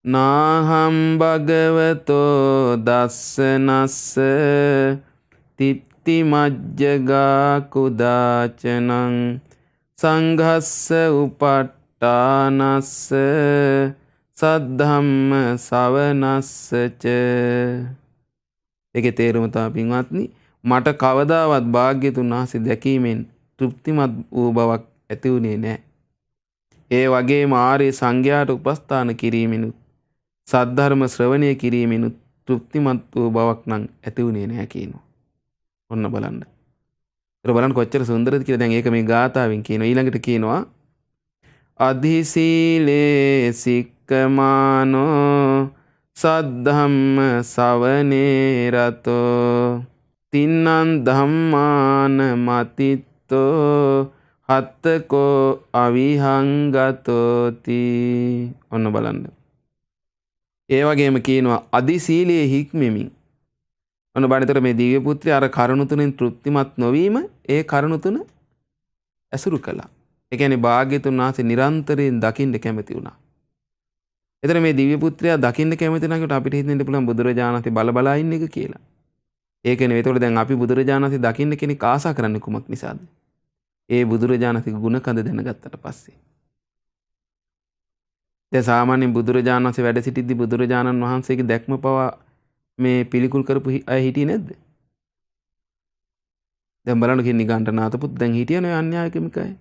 නාහම් භගවතෝ දස්සනස්ස තිත්ති මජ්ජගා කුදාචනං සංඝස්ස උපට්ඨානස්ස සද්ධම්ම සවනස්සච. ඒකේ තේරුම තමයි පින්වත්නි මට කවදාවත් භාග්‍යතුන් වහන්සේ දැකීමෙන් තෘප්තිමත් වූ බවක් ඇති වුණේ නැහැ. ඒ වගේම ආර්ය සංඝයාට උපස්ථාන කිරීමෙනුත් සද්ධර්ම ශ්‍රවණය කිරීමෙනුත් තෘප්තිමත් වූ බවක් නම් ඇති වුණේ නැහැ කියනවා. ඔන්න බලන්න. ඒතර බලන්න කොච්චර සුන්දරද කියලා. දැන් ඒක මේ ගාථාවෙන් කියනවා. ඊළඟට කියනවා අධිසීලේ සික්කමානෝ සද්ධම්ම සවනේ රතෝ තින්නං ධම්මාන මතිත්තෝ හත්තකෝ අවිහංගතෝති. ඔන්න බලන්න. ඒ වගේම කියනවා අධිසීලයේ හික්මෙමින්. ඔන්න බලන්නතර මේ දිව්‍ය පුත්‍රය අර කරුණු තුනෙන් තෘප්තිමත් නොවීම ඒ කරුණු තුන ඇසුරු කළා. ඒ කියන්නේ භාග්‍යතුන් වහන්සේ නිරන්තරයෙන් දකින්න කැමති වුණා. එතන මේ දිව්‍ය පුත්‍රයා දකින්න කැමති නැකට අපිට හිතෙන්න පුළුවන් බුදුරජාණන් වහන්සේ බල බලා ඉන්න එක කියලා. ඒක නෙවෙයි. ඒතකොට දැන් අපි බුදුරජාණන් වහන්සේ දකින්න කෙනෙක් ආසා කරන්නේ කුමක් නිසාද? ඒ බුදුරජාණන් වහන්සේගේ ගුණ කඳ දැනගත්තට පස්සේ. දැන් සාමාන්‍යයෙන් බුදුරජාණන් වහන්සේ වැඩ සිටිද්දී බුදුරජාණන් වහන්සේගේ දැක්ම පවා මේ පිළිකුල් කරපු අය හිටියේ නැද්ද? දැන් බලන්න කියන්නේ නිගණ්ඨනාත පුත් දැන් හිටියනේ අන්‍යායකමික අය.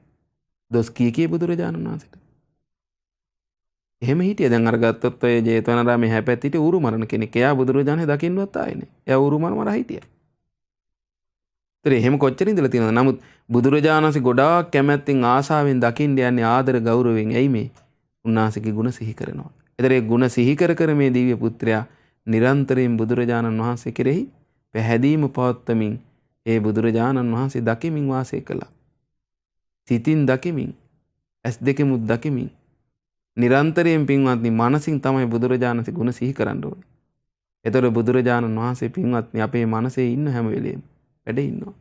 දොස් කී බුදුරජාණන් වහන්සේට. එහෙම හිටිය. දැන් අර ගත්තොත් ඔය ජේතවනාරාමේ හැපැත් හිටිය ඌරු මරණ කෙනෙක්. එයා බුදුරජාණන් දකින්නවත් ආයේ නෑ. එයා ඌරු මර හිටියා. ඒතර එහෙම කොච්චර ඉඳලා තියෙනවද? නමුත් බුදුරජාණන් වහන්සේ ගොඩාක් කැමැත්තෙන් ආසාවෙන් දකින්න යන්නේ ආදර ගෞරවයෙන්. ඇයි මේ? උන්වහන්සේගේ ගුණ සිහි කරනවා. ඒතර ඒ ගුණ සිහි කර මේ දිව්‍ය පුත්‍රයා නිරන්තරයෙන් බුදුරජාණන් වහන්සේ කෙරෙහි පැහැදීම පවත්වමින් ඒ බුදුරජාණන් වහන්සේ දකිමින් වාසය කළා. සිතින් දකිමින්, ඇස් දෙකෙමුත් දකිමින් නිරන්තරයෙන් පින්වත්නි මනසින් තමයි බුදුරජාණන්සේ ගුණ සිහි කරන්න ඕනේ. ඒතර බුදුරජාණන් වහන්සේ පින්වත්නි අපේ මනසේ ඉන්න හැම වෙලෙම වැඩ ඉන්නවා.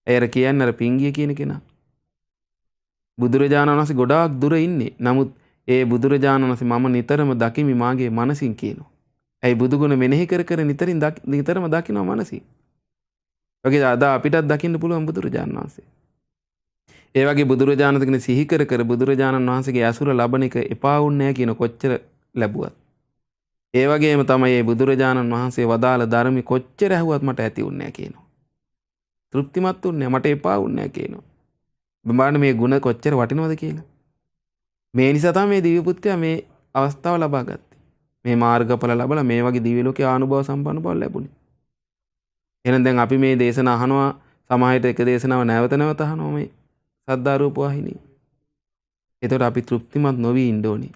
ඒර කියන්නේ අර පිංගිය කියන කෙනා. බුදුරජාණන් වහන්සේ ගොඩාක් දුර ඉන්නේ. නමුත් ඒ බුදුරජාණන් වහන්සේ මම නිතරම දකිමි මාගේ මනසින් කියනවා. ඇයි බුදුගුණ මෙනෙහි කර නිතරම දකිනවා මනසින්. වගේ අද අපිටත් දකින්න පුළුවන් බුදුරජාණන් වහන්සේ. ඒ වගේ බුදුරජාණන් වහන්සේ සිහි කර බුදුරජාණන් වහන්සේගේ ඇසුර ලබන එක එපා වුන්නේ නැහැ කියන කොච්චර ලැබුවත්. ඒ වගේම තමයි මේ බුදුරජාණන් වහන්සේ වදාළ ධර්ම කොච්චර ඇහුවත් මට ඇති වුන්නේ නැහැ කියනවා. තෘප්තිමත් වුන්නේ මට එපා වුන්නේ නැහැ කියනවා. බඹාන මේ ගුණ කොච්චර වටිනවද කියලා. මේ නිසා තමයි මේ දිව්‍ය පුත්‍රයා මේ අවස්ථාව ලබා ගත්තේ. මේ මාර්ගඵල ලැබලා මේ වගේ දිව්‍ය ලෝකයේ ආනුභව සම්පන්න බව ලැබුණේ. එහෙනම් දැන් අපි මේ දේශන අහනවා සමාහයට එක දේශනාව නැවත අහනවා මේ සද්ධා රූප වාහිනිය. ඒතකොට අපි තෘප්තිමත් නොවි ඉන්න ඕනේ.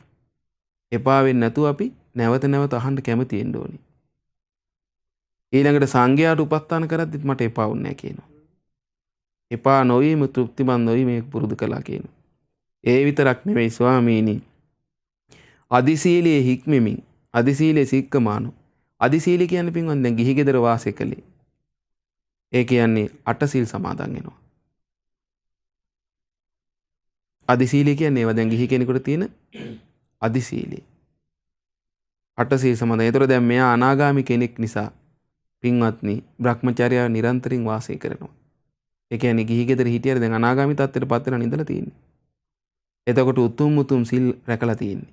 එපා වෙන්නේ නැතුව අපි නැවත අහන්න කැමති වෙන්න ඕනේ. ඊළඟට සංඝයාට උපස්ථාන කරද්දිත් මට එපා වුන්නේ නැහැ කියනවා. එපා නොවීම තෘප්තිමත් නොවීම පුරුදු කළා කියනවා. ඒ විතරක් නෙවෙයි ස්වාමීනි. අදිසීලයේ හික්මෙමින් අදිසීලයේ සික්කමානෝ. අදිසීලී කියන්නේ පින්වත් දැන් ගිහි ගෙදර වාසය කළේ. ඒ කියන්නේ අටසිල් සමාදන් වෙනවා. අදිසීලී කියන්නේ ඒවා දැන් ගිහි කෙනෙකුට තියෙන අදිසීලී. අටසිල් සමාදන්. ඒතර දැන් මෙයා අනාගාමි කෙනෙක් නිසා පින්වත්නි බ්‍රහ්මචර්යාව නිරන්තරයෙන් වාසය කරනවා. ඒ කියන්නේ ගිහි ගෙදර හිටියර දැන් අනාගාමි තත්ත්වයට පත් වෙලා ඉඳලා තියෙන්නේ. එතකොට උතුම් සිල් රැකලා තියෙන්නේ.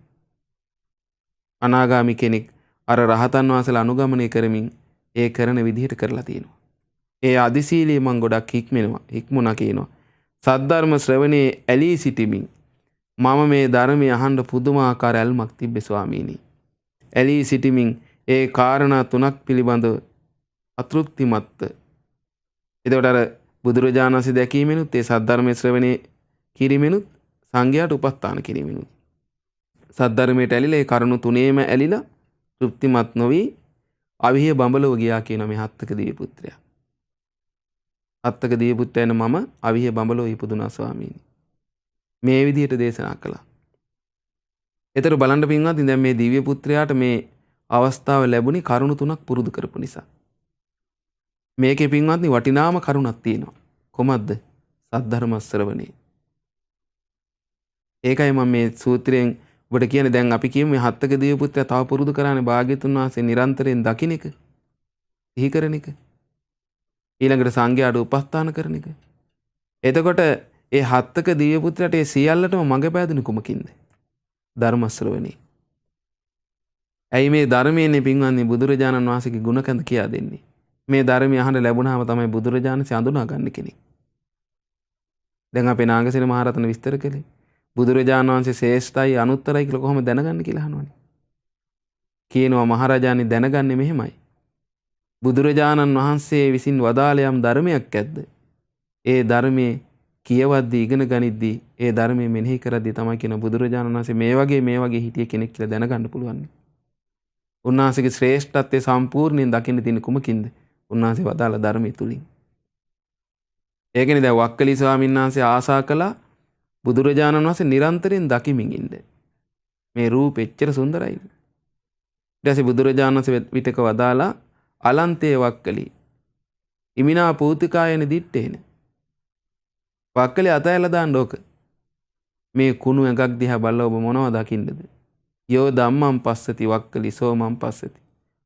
අනාගාමි කෙනෙක් අර රහතන් වහන්සේලා අනුගමනය කරමින් ඒ කරන විදිහට කරලා තියෙනවා. ඒ අදිසීලී මං ගොඩක් හික්මුණා කියනවා. සද්ධර්ම ශ්‍රවණේ ඇලී සිටිමින් මම මේ ධර්මය අහන්න පුදුමාකාර ඇල්මක් තිබ්බේ ස්වාමීනි. ඇලී සිටිමින් ඒ කාරණා තුනක් පිළිබඳව අතෘප්තිමත්ව. එතකොට අර බුදුරජාණන් වහන්සේ දැකීමෙනුත් ඒ සද්ධර්මයේ ශ්‍රවණේ කිරීමෙනුත් සංඝයාට උපස්ථාන කිරීමෙනුත් සද්ධර්මයට ඇලිලා ඒ කරුණු තුනේම ඇලිලා තෘප්තිමත් නොවි අවිහිය බඹලව ගියා කියන මේ හත්තක දිව්‍ය පුත්‍රයා. හත්තක දිව්‍ය පුත්‍රයන් මම අවිහිය බඹලව ඉපදුනා ස්වාමීනි. මේ විදිහට දේශනා කළා. ඒතර බලන්න පින්වත් දැන් මේ දිව්‍ය පුත්‍රයාට මේ අවස්ථාව ලැබුණේ කරුණු තුනක් පුරුදු කරපු නිසා. මේකේ පින්වත්නි වටිනාම කරුණක් තියෙනවා. කොහොමද? සද්ධර්ම ශ්‍රවණේ. ඒකයි මම මේ සූත්‍රයෙන් ඔබට කියන්නේ දැන් අපි කියමු මේ හත්තක දිව්‍ය පුත්‍රයා තව පුරුදු කරන්නේ භාග්‍යතුන් වහන්සේ නිරන්තරයෙන් දකින්න එක. සිහි කරන එක. ඊළඟට සංඝයාට උපස්ථාන කරන එක. එතකොට ඒ හත්තක දිව්‍ය පුත්‍රයාට ඒ සියල්ලටම මඟ පෑදුනේ කුමකින්ද? ධර්ම ශ්‍රවණේ. ඇයි මේ ධර්මයේනේ පින්වත්නි බුදුරජාණන් වහන්සේගේ ගුණ කඳ කියා දෙන්නේ. මේ ධර්මය අහන්න ලැබුණාම තමයි බුදුරජාණන්සේ අඳුනා ගන්න කෙනෙක්. දැන් අපේ නාගසේන මහරහතන් විස්තර කළේ බුදුරජාණන් වහන්සේ ශ්‍රේෂ්ඨයි අනුත්තරයි කියලා කොහොමද දැනගන්නේ කියලා අහනවනේ. කියනවා මහරජාණන් දැනගන්නේ මෙහෙමයි. බුදුරජාණන් වහන්සේ විසින් වදාළ යම් ධර්මයක් ඇද්ද? ඒ ධර්මයේ කියවද්දී ඉගෙන ගනිද්දී ඒ ධර්මයේ මෙනෙහි කරද්දී තමයි කියන බුදුරජාණන් වහන්සේ මේ වගේ හිටිය කෙනෙක් කියලා දැනගන්න පුළුවන්. උන්වහන්සේගේ ශ්‍රේෂ්ඨත්වයේ සම්පූර්ණයෙන් දකින්න තියෙන කුමකින්ද? උන්වහන්සේ වදාළ ධර්මයේ තුලින්. ඒකනේ දැන් වක්කලි ස්වාමීන් වහන්සේ ආසා කළා බුදුරජාණන් වහන්සේ නිරන්තරයෙන් දකිමින් ඉන්න. මේ රූපෙ එච්චර සුන්දරයි. ඊට පස්සේ බුදුරජාණන් වහන්සේ විතක වදාලා අලන්තේ වක්කලි ඉමිනා පූතිකායන දිත්තේන. වක්කලි අතහැරලා දාන්න ඕක. මේ කුණු එකක් දිහා බලලා ඔබ මොනවද දකින්නද? යෝ ධම්මං පස්සති වක්කලි සෝමං පස්සති.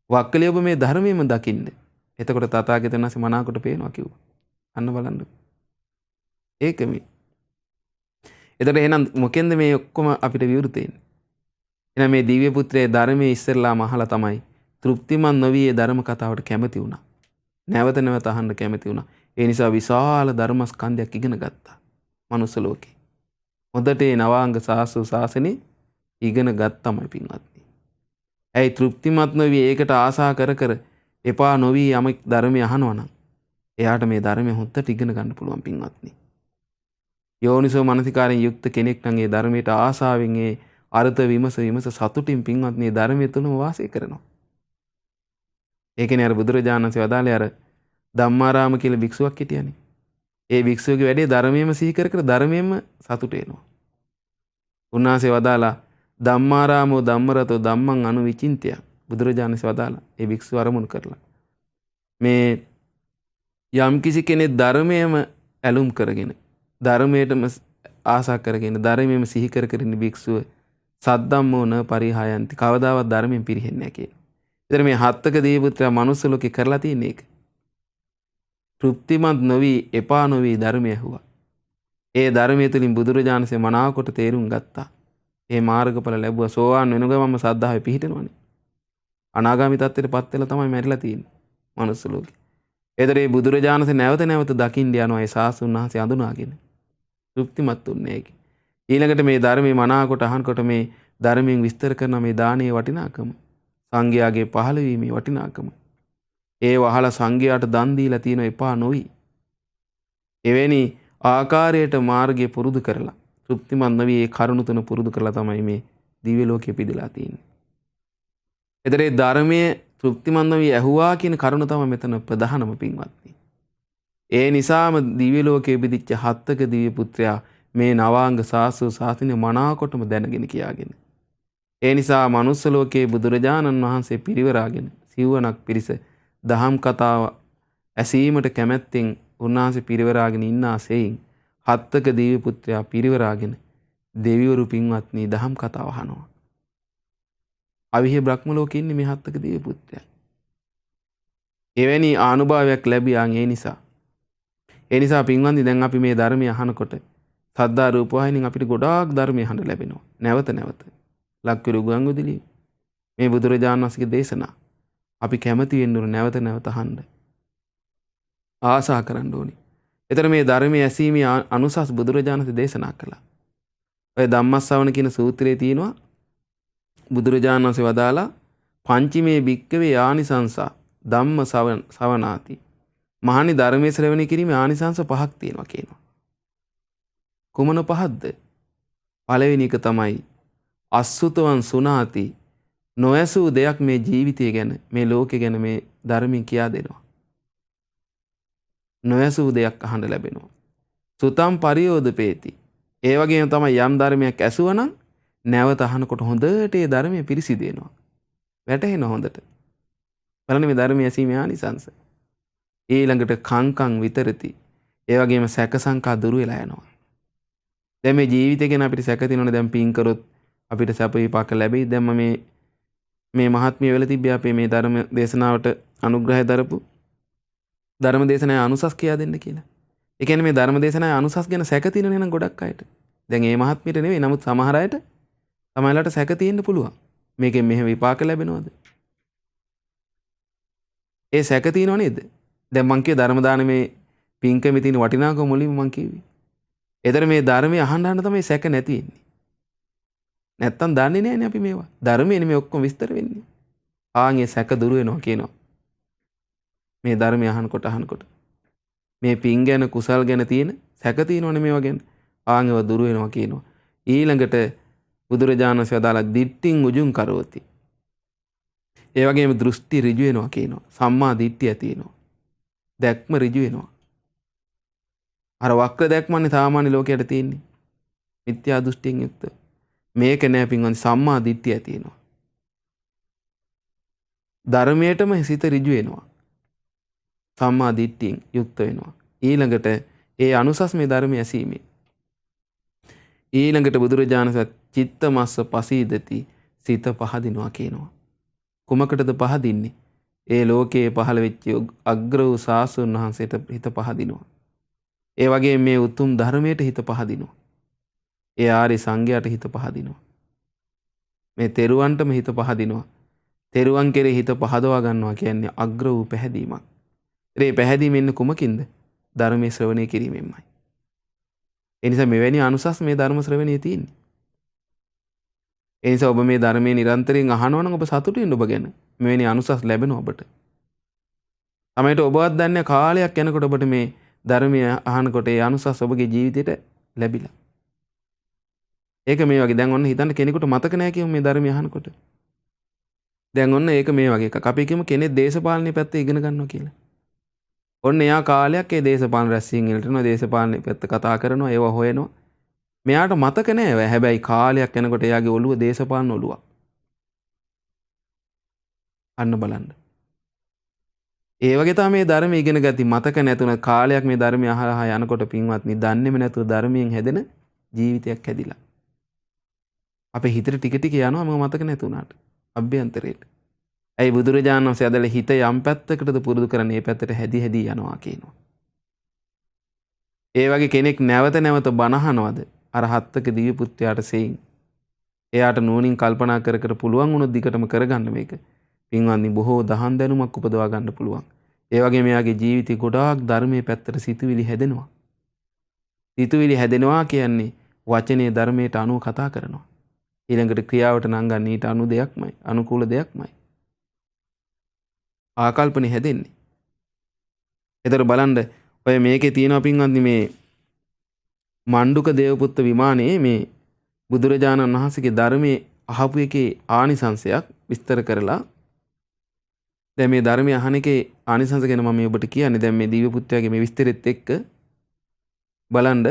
වක්කලි ඔබ මේ ධර්මයේම දකින්න. එතකොට තථාගතයන් වහන්සේ මනාකොට පේනවා කිව්වා. අන්න බලන්න. ඒක මේ. එතකොට එහෙනම් මොකෙන්ද මේ ඔක්කොම අපිට විවෘත වෙන්නේ? එහෙනම් මේ දිව්‍ය පුත්‍රයේ ධර්මයේ ඉස්සෙල්ලාම අහලා තමයි තෘප්තිමත් නොවි ඒ ධර්ම කතාවට කැමති වුණා. නැවත නැවත අහන්න කැමති වුණා. ඒ නිසා විශාල ධර්මස්කන්ධයක් ඉගෙන ගත්තා. මනුස්ස ලෝකේ. හොඳට ඒ නවාංග සාසු ශාසනේ ඉගෙන ගත්තමයි පින්වත්නි. ඇයි තෘප්තිමත් නොවි ඒකට ආසා කර කර එපා නොවි යමක් ධර්මය අහනවා නම් එයාට මේ ධර්මය හොද්දට ඉගෙන ගන්න පුළුවන් පින්වත්නි. යෝනිසෝ මනසිකාරයෙන් යුක්ත කෙනෙක් නම් ඒ ධර්මයට ආසාවෙන් ඒ අර්ථ විමස සතුටින් පින්වත්නි ධර්මය තුලම වාසය කරනවා. ඒකනේ අර බුදුරජාණන් වහන්සේ වදාළේ අර ධම්මාරාම කියලා භික්ෂුවක් හිටියනේ. ඒ භික්ෂුවගේ වැඩේ ධර්මයේම සිහි කර කර ධර්මයෙන්ම සතුට වෙනවා. උන්වහන්සේ වදාලා ධම්මාරාමෝ ධම්මරතෝ ධම්මං අනුවිචින්ත්‍ය. බුදුරජාණන් වහන්සේ වදාලා ඒ භික්ෂුව අරමුණු කරලා මේ යම් කිසි කෙනෙක් ධර්මයේම ඇලුම් කරගෙන ධර්මයටම ආසා කරගෙන ධර්මයේම සිහි කර කර ඉන්න භික්ෂුව සද්දම්මෝ න පරිහායන්ති. කවදාවත් ධර්මයෙන් පිරෙන්නේ නැහැ කියලා. ඉතින් මේ හත්තක දේවපුත්‍රයා මනුස්ස ලෝකේ කරලා තියෙන එක. තෘප්තිමත් නොවි එපා නොවි ධර්මය ඇහුවා. ඒ ධර්මය තුලින් බුදුරජාණන්සේ මනාවකට තේරුම් ගත්තා. ඒ මාර්ගඵල ලැබුවා. සෝවාන් වෙන ගමන්ම සද්ධාවේ පිහිටනවනේ. අනාගාමී තත්ත්වයටපත් වෙලා තමයි මැරිලා තියෙන්නේ මනුස්ස ලෝකේ. ඒතරේ බුදුරජාණන්සේ නැවත නැවත දකින්න යනවා ඒ සාසුන් වහන්සේ අඳුනාගෙන. තෘප්තිමත් උන්නේ ඒක. ඊළඟට මේ ධර්මයේ මනාවකට අහනකොට මේ ධර්මයෙන් විස්තර කරන මේ දානයේ වටිනාකම, සංඝයාගේ පහළ වීමේ වටිනාකම. ඒ වහලා සංඝයාට දන් දීලා තියෙන එපා නොවි. එවැනි ආකාරයට මාර්ගය පුරුදු කරලා තෘප්තිමත් නොවි ඒ කරුණ තුන පුරුදු කරලා තමයි මේ දිව්‍ය ලෝකෙ පිදලා තියෙන්නේ. ඒතරේ ධර්මයේ තෘප්තිමත් නොවි ඇහුවා කියන කරුණ තමයි මෙතන ප්‍රධානම පින්වත්නි. ඒ නිසාම දිව්‍ය ලෝකෙ පිදිච්ච හත්තක දිව්‍ය පුත්‍රයා මේ නවාංග සාසු සාතින මනාකොටම දැනගෙන කියාගෙන. ඒ නිසා මනුස්ස ලෝකයේ බුදුරජාණන් වහන්සේ පිරිවරාගෙන සිව්වනක් පිරිස දහම් කතාව ඇසීමට කැමැත්තෙන් උන්වහන්සේ පිරිවරාගෙන ඉන්නාසෙයින් හත්තක දිව්‍ය පුත්‍රයා පිරිවරාගෙන දෙවිවරු පින්වත්නි දහම් කතාව අහනවා. අවිහෙ බ්‍රහ්ම ලෝකේ ඉන්නේ මේ හත්තක දිව්‍ය පුත්‍රයා. එවැනි ආනුභාවයක් ලැබියාන් ඒ නිසා පින්වත්නි දැන් අපි මේ ධර්මය අහනකොට සද්ධා රූප වහිනින් අපිට ගොඩාක් ධර්මය අහන්න ලැබෙනවා. නැවත නැවත. ලක්විරු ගංගුදිලි මේ බුදුරජාණන් වහන්සේගේ දේශනා අපි කැමති වෙන්න ඕන නැවත නැවත අහන්න. ආසා කරන්න ඕනේ. ඒතර මේ ධර්මයේ ඇසීමේ අනුසස් බුදුරජාණන් වහන්සේ දේශනා කළා. ඔය ධම්මස්සවන කියන සූත්‍රයේ තියෙනවා බුදුරජාණන් වහන්සේ වදාලා පංචමේ භික්කවේ ආනිසංසා ධම්ම සවනාති. මහණි ධර්මයේ ශ්‍රවණය කිරීමේ ආනිසංස 5ක් තියෙනවා කියනවා. කුමන පහක්ද? පළවෙනි එක තමයි අසුතවන් සුනාති. නොඇසූ දෙයක් මේ ජීවිතය ගැන මේ ලෝකෙ ගැන මේ ධර්මයෙන් කියා දෙනවා. නොඇසූ දෙයක් අහන්න ලැබෙනවා. සුතම් පරියෝදපේති. ඒ වගේම තමයි යම් ධර්මයක් ඇසුවනම් නැවත අහනකොට හොඳට ඒ ධර්මය පිරිසිදෙනවා. වැටහෙනවා හොඳට. බලන්න මේ ධර්මයේ ඇසීමේ ආනිසංස. ඊළඟට කංකං විතරති. ඒ වගේම සැක සංකා දුරු වෙලා යනවා. දැන් මේ ජීවිතය ගැන අපිට සැක තියෙනවනේ. දැන් පින් කරොත් අපිට සැප විපාක ලැබෙයි. දැන් මේ මහත්මිය වෙල තිබ්බේ අපේ මේ ධර්ම දේශනාවට අනුග්‍රහය දරපු ධර්ම දේශනාවේ අනුසස් කියා දෙන්න කියලා. ඒ කියන්නේ මේ ධර්ම දේශනාවේ අනුසස් ගැන සැක තියෙනනේ නම් ගොඩක් අයට. දැන් මේ මහත්මියට නෙවෙයි. නමුත් සමහර අයට සමහරලාට සැක තියෙන්න පුළුවන්. මේකෙන් මෙහෙම විපාක ලැබෙනවද? ඒ සැක තියෙනව නේද? දැන් මං කිය ධර්ම දානමේ පින්කමේ තියෙන වටිනාකම මුලින්ම මං කිව්වේ. ඒතර මේ ධර්මයේ අහන්න තමයි සැක නැති වෙන්නේ. නැත්තම් දන්නේ නැහැනේ අපි මේවා. ධර්මයේ නෙමෙයි ඔක්කොම විස්තර වෙන්නේ. ආන්ගේ සැක දුරු වෙනවා කියනවා. මේ ධර්මය අහනකොට මේ පින් ගැන කුසල් ගැන තියෙන සැක තියෙනවනේ මේවා ගැන. ආන්ගේව දුරු වෙනවා කියනවා. ඊළඟට බුදුරජාණන් වහන්සේ වදාළා දිට්ඨින් උජුං කරෝති. ඒ වගේම දෘෂ්ටි ඍජු වෙනවා කියනවා. සම්මා දිට්ඨිය ඇති වෙනවා. දැක්ම ඍජු වෙනවා. අර වක්‍ර දැක්මන්නේ සාමාන්‍ය ලෝකයට තියෙන්නේ. මිත්‍යා දෘෂ්ටියෙන් යුක්ත. මේක නෑ පින්වන්දි සම්මා දිට්ඨිය ඇති වෙනවා. ධර්මයටම සිත ඍජු වෙනවා. සම්මා දිට්ඨියෙන් යුක්ත වෙනවා. ඊළඟට ඒ අනුසස් මේ ධර්මය ඇසීමේ. ඊළඟට බුදුරජාණන් වහන්සේ චිත්තමස්ස පසීදති සිත පහදිනවා කියනවා. කුමකටද පහදින්නේ? ඒ ලෝකයේ පහළ වෙච්ච අග්‍ර වූ සාසුන් වහන්සේට හිත පහදිනවා. ඒ වගේ මේ උතුම් ධර්මයට හිත පහදිනවා. ඒ ආර්ය සංඝයාට හිත පහදිනවා. මේ තෙරුවන්ටම හිත පහදිනවා. තෙරුවන් කෙරේ හිත පහදවා ගන්නවා කියන්නේ අග්‍ර වූ පැහැදීමක්. ඒ පැහැදීම එන්නේ කුමකින්ද? ධර්මයේ ශ්‍රවණය කිරීමෙන්මයි. ඒ නිසා මෙවැනි අනුසස් මේ ධර්ම ශ්‍රවණයේ තියෙන්නේ. ඒ නිසා ඔබ මේ ධර්මයේ නිරන්තරයෙන් අහනවා නම් ඔබ සතුටු වෙන්න ඔබ ගැන. මෙවැනි අනුසස් ලැබෙනවා ඔබට. තමයිට ඔබවත් දන්නේ කාලයක් යනකොට ඔබට මේ ධර්මය අහනකොට ඒ අනුසස් ඔබගේ ජීවිතයට ලැබිලා. ඒක මේ වගේ දැන් ඔන්න හිතන්න කෙනෙකුට මතක නැහැ කියමු මේ ධර්මය අහනකොට. දැන් ඔන්න ඒක මේ වගේ එකක්. අපි කියමු කෙනෙක් දේශපාලනයේ පැත්තේ ඉගෙන ගන්නවා කියලා. ඔන්න එයා කාලයක් ඒ දේශපාලන රැස්වීම් වලට යනවා, දේශපාලනයේ පැත්ත කතා කරනවා, ඒව හොයනවා. මෙයාට මතක නැහැ. හැබැයි කාලයක් යනකොට එයාගේ ඔළුව දේශපාලන ඔළුවක්. අන්න බලන්න. ඒ වගේ තමයි මේ ධර්මය ඉගෙන ගatti මතක නැතුණ කාලයක් මේ ධර්මය අහලා යනකොට පින්වත්නි දන්නේම නැතුව ධර්මයෙන් හැදෙන ජීවිතයක් හැදිලා. අපේ හිතට ටික ටික යනවා මම මතක නැතුණාට. අභ්‍යන්තරයට. ඇයි බුදුරජාණන් වහන්සේ අදලා හිත යම් පැත්තකටද පුරුදු කරන්නේ ඒ පැත්තට හැදි හැදි යනවා කියනවා. ඒ වගේ කෙනෙක් නැවත නැවත බණ අහනවද? අර හත්තක දිව්‍ය පුත්‍රයාට සෙයින්. එයාට නුවණින් කල්පනා කර කර පුළුවන් වුණොත් දිගටම කරගන්න මේක. පින්වත්නි බොහෝ දහම් දැනුමක් උපදවා ගන්න පුළුවන්. ඒ වගේ මෙයාගේ ජීවිතේ ගොඩාක් ධර්මයේ පැත්තට සිතුවිලි හැදෙනවා. සිතුවිලි හැදෙනවා කියන්නේ වචනේ ධර්මයට අනුව කතා කරනවා. ඊළඟට ක්‍රියාවට නංගන්නේ ඊට අනු දෙයක්මයි, අනුකූල දෙයක්මයි. ආකල්පනේ හැදෙන්නේ. ඒතර බලන්න ඔය මේකේ තියෙනවා පින්වත්නි මේ මණ්ඩුක දේවපුත්ත විමානයේ මේ බුදුරජාණන් වහන්සේගේ ධර්මයේ අහපු එකේ ආනිසංශයක් විස්තර කරලා දැන් මේ ධර්මය අහන එකේ ආනිසංශ ගැන මම ඔබට කියන්නේ. දැන් මේ දිව්‍ය පුත්‍රයාගේ මේ විස්තරෙත් එක්ක බලන්න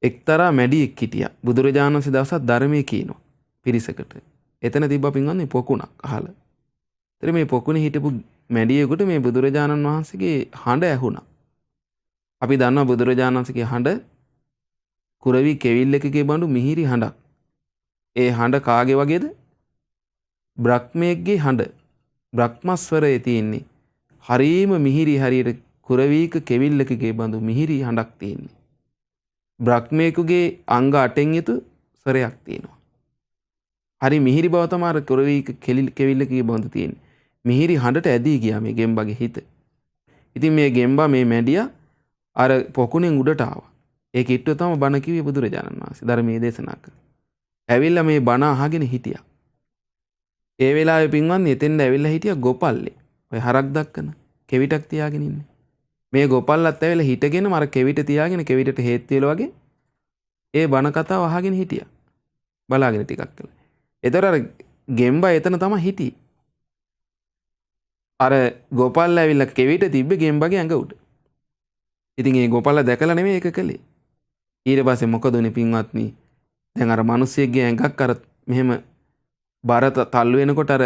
එක්තරා මැඩියෙක් හිටියා. බුදුරජාණන් වහන්සේ දවසක් ධර්මයේ කියනවා පිරිසකට. එතන තිබ්බා පින්වත්නි පොකුණක් අහලා. ඒතර මේ පොකුණේ හිටපු මැඩියෙකුට මේ බුදුරජාණන් වහන්සේගේ හඬ ඇහුණා. අපි දන්නවා බුදුරජාණන් වහන්සේගේ හඬ කුරවි කෙවිල්ලකගේ බඳු මිහිරි හඬක්. ඒ හඬ කාගේ වගේද? බ්‍රහ්මයේගේ හඬ. බ්‍රහ්මස්වරයේ තියෙන්නේ. හරීම මිහිරි හරියට කුරවීක කෙවිල්ලකගේ බඳු මිහිරි හඬක් තියෙන්නේ. බ්‍රහ්මයේකුගේ අංග 8න් යුතු ස්වරයක් තියෙනවා. හරි මිහිරි බව තමයි අර කුරවීක කෙවිල්ලකගේ බඳු තියෙන්නේ. මිහිරි හඬට ඇදී ගියා මේ ගෙම්බගේ හිත. ඉතින් මේ ගෙම්බා මේ මැඩියා අර පොකුණෙන් උඩට ආවා. ඒ කිට්ටුව තමයි බණ කිව්වේ බුදුරජාණන් වහන්සේ ධර්මයේ දේශනා කළා. ඇවිල්ලා මේ බණ අහගෙන හිටියා. ඒ වෙලාවේ පින්වත්නි එතෙන්ද ඇවිල්ලා හිටියා ගොපල්ලේ. ඔය හරක් දක්කන කෙවිතක් තියාගෙන ඉන්නේ. මේ ගොපල්ලත් ඇවිල්ලා හිටගෙන මර කෙවිත තියාගෙන කෙවිතට හේත් තියලා වගේ ඒ බණ කතාව අහගෙන හිටියා. බලාගෙන ටිකක් කළා. ඒතර අර ගෙම්බා එතන තමයි හිටියේ. අර ගොපල්ලා ඇවිල්ලා කෙවිත තිබ්බේ ගෙම්බාගේ ඇඟ උඩ. ඉතින් ඒ ගොපල්ලා දැකලා නෙමෙයි ඒක කළේ. ඊට පස්සේ මොකද උනේ පින්වත්නි? දැන් අර මිනිස්සෙක්ගේ ඇඟක් අර මෙහෙම බර තල්ලු වෙනකොට අර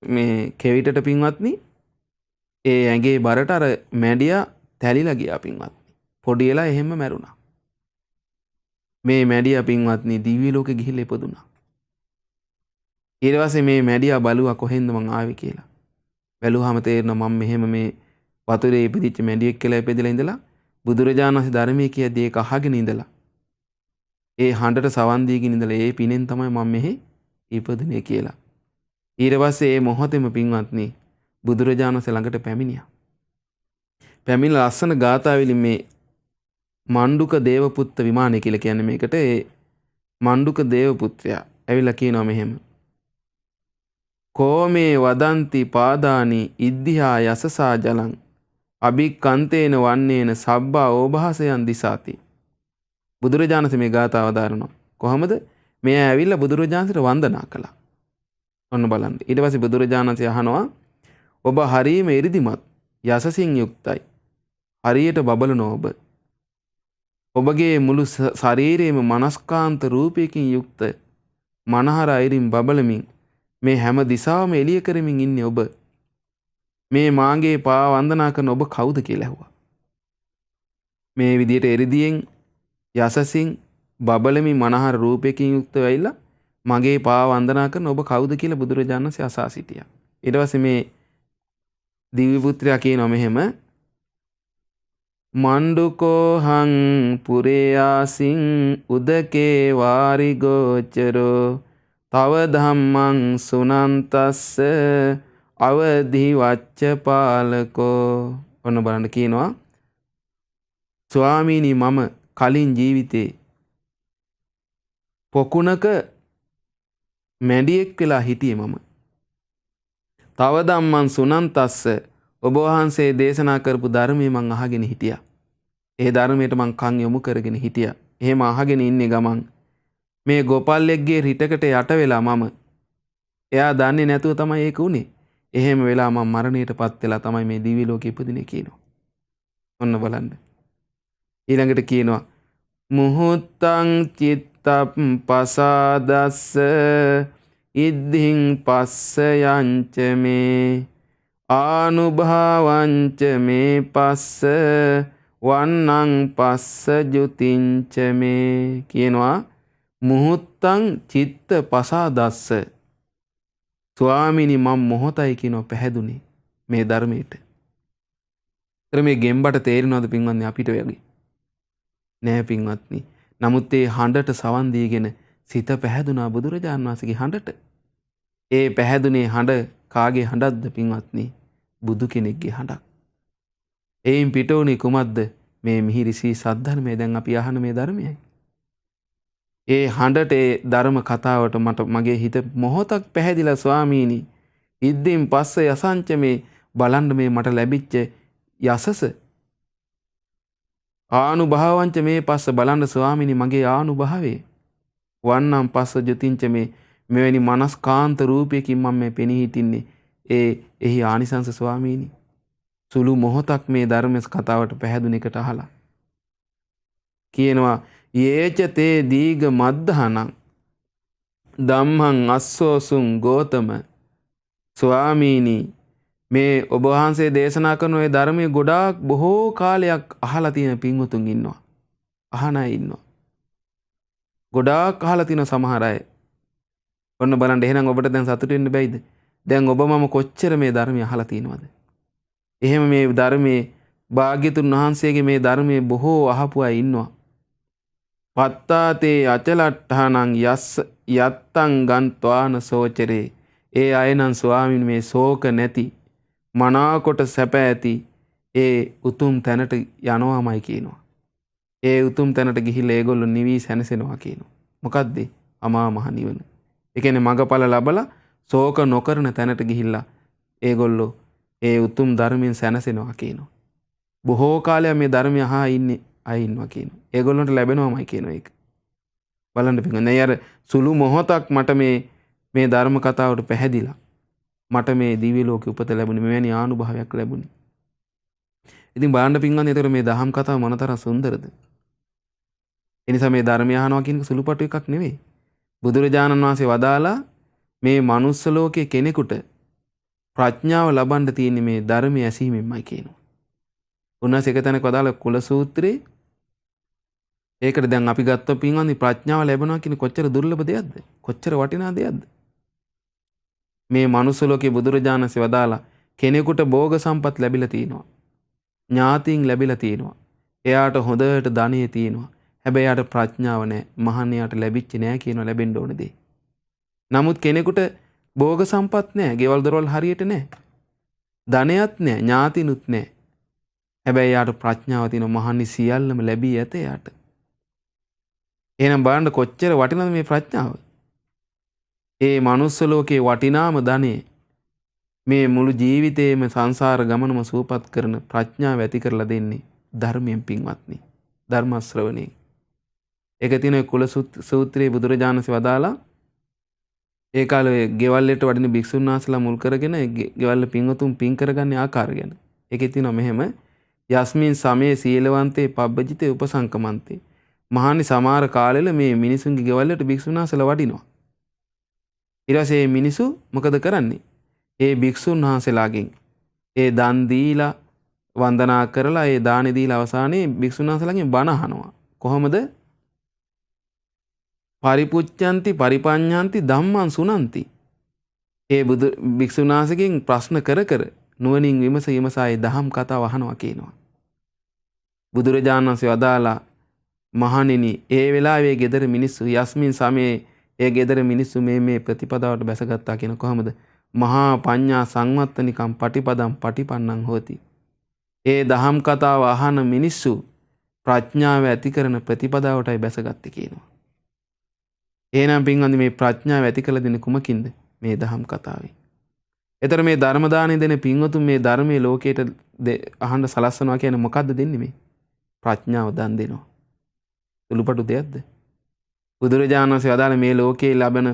මේ කෙවිතට පින්වත්නි ඒ ඇඟේ බරට අර මැඩියා තැලිලා ගියා පින්වත්නි. පොඩි එලා එහෙම මැරුණා. මේ මැඩියා පින්වත්නි දිව්‍ය ලෝකෙ ගිහිල්ලා ඉපදුනා. ඊට පස්සේ මේ මැඩියා බලුවා කොහෙන්ද මං ආවේ කියලා. බැලුවාම තේරෙනවා මම මෙහෙම මේ වතුරේ ඉපදිච්ච මැඩියෙක් කියලා ඉපදලා ඉඳලා බුදුරජාණන් වහන්සේ ධර්මයේ කියද්දී ඒක අහගෙන ඉඳලා ඒ හඬට සවන් දීගෙන ඉඳලා ඒ පිනෙන් තමයි මම මෙහි ඉපදුනේ කියලා. ඊට පස්සේ මේ මොහොතේම පින්වත්නි බුදුරජාණන් වහන්සේ ළඟට පැමිණියා. පැමිණලා ලස්සන ගාථාවලින් මේ මණ්ඩුක දේවපුත්ත විමානය කියලා කියන්නේ මේකට. ඒ මණ්ඩුක දේවපුත්‍රයා ඇවිල්ලා කියනවා මෙහෙම. කෝමේ වදන්ති පාදානි ඉද්ධිහා යසසා ජලං අභික්කන්තේන වන්නේන සබ්බා ඕභාසයන් දිසාති. බුදුරජාණන් මේ ගාථාව දාරනවා. කොහොමද? මේ ඇවිල්ලා බුදුරජාණන්ට වන්දනා කළා. ඔන්න බලන්න. ඊට පස්සේ බුදුරජාණන් අහනවා ඔබ හරීම 이르දිමත් යසසින් යුක්තයි. හරියට බබලනෝ ඔබ. ඔබගේ මුළු ශරීරයේම මනස්කාන්ත රූපයකින් යුක්ත මනහර අයිරින් බබලමින් මේ හැම දිසාවම එළිය කරමින් ඉන්නේ ඔබ. මේ මාගේ පා වන්දනා කරන ඔබ කවුද කියලා ඇහුවා. මේ විදියට එරිදියෙන් යසසින් බබලමින් මනහර රූපයකින් යුක්තව ඇවිල්ලා මගේ පා වන්දනා කරන ඔබ කවුද කියලා බුදුරජාණන් වහන්සේ අසා සිටියා. ඊට පස්සේ මේ දිව්‍ය පුත්‍රයා කියනවා මෙහෙම මණ්ඩුකෝහං පුරේයාසින් උදකේ වාරි ගෝචරෝ තව ධම්මං සුනන්තස්ස අවදි වච්ච පාලකෝ. ඔන්න බලන්න කියනවා ස්වාමීනි මම කලින් ජීවිතේ පොකුණක මැඩියෙක් වෙලා හිටියේ මම. තව ධම්මං සුනන්තස්ස ඔබ වහන්සේ දේශනා කරපු ධර්මයේ මං අහගෙන හිටියා. ඒ ධර්මයට මං කන් යොමු කරගෙන හිටියා. එහෙම අහගෙන ඉන්නේ ගමන් මේ ගෝපල්ලෙක්ගේ රිටකට යට වෙලා මම එයා දන්නේ නැතුව තමයි ඒක උනේ. එහෙම වෙලා මම මරණයටපත් වෙලා තමයි මේ දිව්‍ය ලෝකෙ ඉපදිනේ කියනවා. ඔන්න බලන්න. ඊළඟට කියනවා මුහුත්තං චිත්තං පසාදස්ස ඉද්ධින් පස්ස යංච මේ ආනුභාවංච මේ පස්ස වන්නං පස්ස ජුතිංච මේ කියනවා මුහුත්තං චිත්ත පසාදස්ස ස්වාමිනී මම මොහොතයි කියනවා පැහැදුනේ මේ ධර්මයට. ඒතර මේ ගෙම්බට තේරෙනවද පින්වත්නි අපිට වගේ? නෑ පින්වත්නි. නමුත් ඒ හඬට සවන් දීගෙන සිත පැහැදුනා බුදුරජාණන් වහන්සේගේ හඬට. ඒ පැහැදුනේ හඬ කාගේ හඬක්ද පින්වත්නි? බුදු කෙනෙක්ගේ හඬක්. එයින් පිටෝනේ කුමක්ද? මේ මිහිරි සී සද්ධර්මය දැන් අපි අහන මේ ධර්මයයි. ඒ හඬට ඒ ධර්ම කතාවට මගේ හිත මොහොතක් පැහැදිලා ස්වාමීනි. ඉද්දීන් පස්සේ යසංච මේ බලන්න මේ මට ලැබිච්ච යසස. ආනුභාවංච මේ පස්ස බලන්න ස්වාමීනි මගේ ආනුභාවයේ. වන්නම් පස්ස ජුතිංච මේ මෙවැනි මනස්කාන්ත රූපයකින් මම මේ පෙනී හිටින්නේ. එහි ආනිසංස ස්වාමීනි. සුළු මොහොතක් මේ ධර්ම කතාවට පැහැදුන එකට අහලා. කියනවා යේච තේ දීග මද්ධහනං ධම්මං අස්සෝසුං ගෝතම ස්වාමීනි මේ ඔබ වහන්සේ දේශනා කරන ওই ධර්මයේ ගොඩාක් බොහෝ කාලයක් අහලා තියෙන පින්වතුන් ඉන්නවා. අහන අය ඉන්නවා. ගොඩාක් අහලා තියෙන සමහර අය. ඔන්න බලන්න එහෙනම් ඔබට දැන් සතුටු වෙන්න බැයිද? දැන් ඔබ මම කොච්චර මේ ධර්මය අහලා තියෙනවද? එහෙම මේ ධර්මයේ භාග්‍යතුන් වහන්සේගේ මේ ධර්මයේ බොහෝ අහපු අය ඉන්නවා. පත්තාතේ අචලට්ඨානං යස්ස යත්තං ගන්්වාන සෝචරේ. ඒ අයනම් ස්වාමීන් මේ ශෝක නැති මනාකොට සැප ඇති ඒ උතුම් තැනට යනවාමයි කියනවා. ඒ උතුම් තැනට ගිහිල්ලා ඒගොල්ලෝ නිවි සැනසෙනවා කියනවා. මොකද්ද? අමා මහ නිවන. ඒ කියන්නේ මගපල ලැබලා ශෝක නොකරන තැනට ගිහිල්ලා ඒගොල්ලෝ ඒ උතුම් ධර්මයෙන් සැනසෙනවා කියනවා. බොහෝ කාලයක් මේ ධර්මය අහා ඉන්නේ අය ඉන්නවා කියනවා. ඒගොල්ලන්ට ලැබෙනවාමයි කියනවා ඒක. බලන්න පිටින් අර සුළු මොහොතක් මට මේ ධර්ම කතාවට පැහැදිලා මට මේ දිව්‍ය ලෝකෙ උපත ලැබුණේ මෙවැනි ආනුභාවයක් ලැබුණේ. ඉතින් බලන්න පින්වත්නි ඒතර මේ දහම් කතාව මොනතරම් සුන්දරද? ඒ නිසා මේ ධර්මය අහනවා කියන එක සුළුපටු එකක් නෙවෙයි. බුදුරජාණන් වහන්සේ වදාලා මේ මනුස්ස ලෝකයේ කෙනෙකුට ප්‍රඥාව ලබන්න තියෙන්නේ මේ ධර්මය ඇසීමෙන්මයි කියනවා. උන්වහන්සේ එක තැනක වදාළ කුල සූත්‍රයේ ඒකට දැන් අපි ගත්ත පින්වත්නි ප්‍රඥාව ලැබෙනවා කියන කොච්චර දුර්ලභ දෙයක්ද? කොච්චර වටිනා දෙයක්ද? මේ මනුස්ස ලෝකයේ බුදුරජාණන් වහන්සේ වදාලා කෙනෙකුට භෝග සම්පත් ලැබිලා තියෙනවා. ඥාතීන් ලැබිලා තියෙනවා. එයාට හොඳට ධනෙ තියෙනවා. හැබැයි එයාට ප්‍රඥාව නැහැ. මහණයාට ලැබිච්ච නැහැ කියනවා ලැබෙන්න ඕන දේ. නමුත් කෙනෙකුට භෝග සම්පත් නැහැ. ගෙවල් දොරවල් හරියට නැහැ. ධනයත් නැහැ. ඥාතිනුත් නැහැ. හැබැයි එයාට ප්‍රඥාව තියෙනවා. මහණනි සියල්ලම ලැබී ඇත එයාට. එහෙනම් බලන්න කොච්චර වටිනවද මේ ප්‍රඥාව? ඒ manuss ලෝකේ වටිනාම ධනෙ මේ මුළු ජීවිතේම සංසාර ගමනම සූපත් කරන ප්‍රඥාව ඇති කරලා දෙන්නේ ධර්මයෙන් පින්වත්නි. ධර්ම ශ්‍රවණේ. ඒක තියෙන කුල සූත්‍රයේ බුදුරජාණන් වහන්සේ වදාලා ඒ කාලේ ගෙවල් වලට වඩින භික්ෂුන් වහන්සේලා මුල් කරගෙන ගෙවල් පින්වතුන් පින් කරගන්නේ ආකාරය ගැන. ඒකේ තියෙනවා මෙහෙම යස්මින් සමේ සීලවන්තේ පබ්බජිතේ උපසංකමන්තේ. මහානි සමහර කාලෙල මේ මිනිසුන්ගේ ගෙවල් වලට භික්ෂුන් වහන්සේලා වඩිනවා. ඊට පස්සේ මේ මිනිසු මොකද කරන්නේ? ඒ භික්ෂුන් වහන්සේලාගෙන් ඒ දන් දීලා වන්දනා කරලා ඒ දානි දීලා අවසානයේ භික්ෂුන් වහන්සේලාගෙන් බණ අහනවා. කොහොමද? පරිපුච්ඡanti පරිපඤ්ඤanti ධම්මං සුනන්ති. ඒ බුදු භික්ෂුන් වහන්සේගෙන් ප්‍රශ්න කර කර නුවණින් විමසීමසයි දහම් කතාව අහනවා කියනවා. බුදුරජාණන් වහන්සේ වදාලා මහණෙනි ඒ වෙලාවේ ගෙදර මිනිස්සු යස්මින් සමේ ඒ ගෙදර මිනිස්සු මේ ප්‍රතිපදාවට බැසගත්තා කියන කොහොමද? මහා පඤ්ඤා සංවත්තනිකම් පටිපදම් පටිපන්නං හෝති. ඒ දහම් කතාව අහන මිනිස්සු ප්‍රඥාව ඇති කරන ප්‍රතිපදාවටයි බැසගත්තේ කියනවා. එහෙනම් පින්වන්දි මේ ප්‍රඥාව ඇති කළ දෙන්නේ කුමකින්ද? මේ දහම් කතාවෙන්. ඒතර මේ ධර්ම දාණය දෙන පින්වතුන් මේ ධර්මයේ ලෝකයට අහන්න සලස්සනවා කියන්නේ මොකද්ද දෙන්නේ මේ? ප්‍රඥාව දන් දෙනවා. සුළුපටු දෙයක්ද? බුදුරජාණන් වහන්සේ වදාළ මේ ලෝකයේ ලැබෙන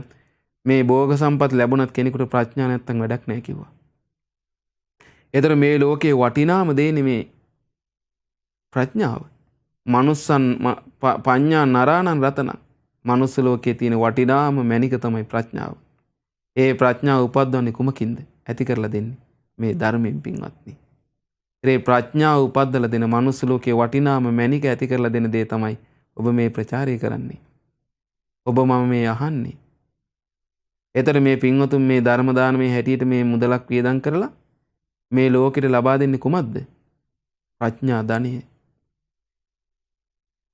මේ භෝග සම්පත් ලැබුණත් කෙනෙකුට ප්‍රඥා නැත්තම් වැඩක් නැහැ කිව්වා. ඒතර මේ ලෝකයේ වටිනාම දෙන්නේ මේ ප්‍රඥාව. මනුස්සන් පඤ්ඤා නරාණං රතනං. මනුස්ස ලෝකයේ තියෙන වටිනාම මණික තමයි ප්‍රඥාව. ඒ ප්‍රඥාව උපද්දවන්නේ කුමකින්ද? ඇති කරලා දෙන්නේ මේ ධර්මයෙන් පින්වත්නි. ඒ ප්‍රඥාව උපද්දලා දෙන මනුස්ස ලෝකයේ වටිනාම මණික ඇති කරලා දෙන දේ තමයි ඔබ මේ ප්‍රචාරය කරන්නේ. ඔබ මම මේ අහන්නේ. ඒතර මේ පින්වතුන් මේ ධර්ම දානමේ හැටියට මේ මුදලක් වියදම් කරලා මේ ලෝකෙට ලබා දෙන්නේ කුමක්ද? ප්‍රඥා ධනෙ.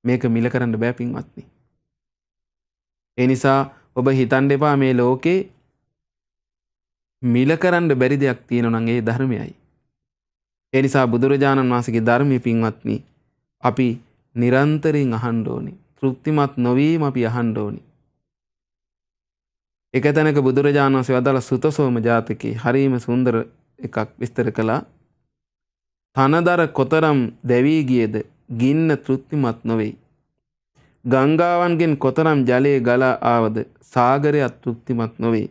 මේක මිල කරන්න බෑ පින්වත්නි. ඒ නිසා ඔබ හිතන්න එපා මේ ලෝකේ මිල කරන්න බැරි දෙයක් තියෙනවා නම් ඒ ධර්මයයි. ඒ නිසා බුදුරජාණන් වහන්සේගේ ධර්මයේ පින්වත්නි අපි නිරන්තරයෙන් අහන්න ඕනේ. තෘප්තිමත් නොවීම අපි අහන්න ඕනේ. එක තැනක බුදුරජාණන් වහන්සේ වදාළ සුතසෝම ජාතකේ හරීම සුන්දර එකක් විස්තර කළා. තනදර කොතරම් දැවී ගියේද ගින්න තෘප්තිමත් නොවේ. ගංගාවන්ගෙන් කොතරම් ජලයේ ගලා ආවද සාගරයක් තෘප්තිමත් නොවේ.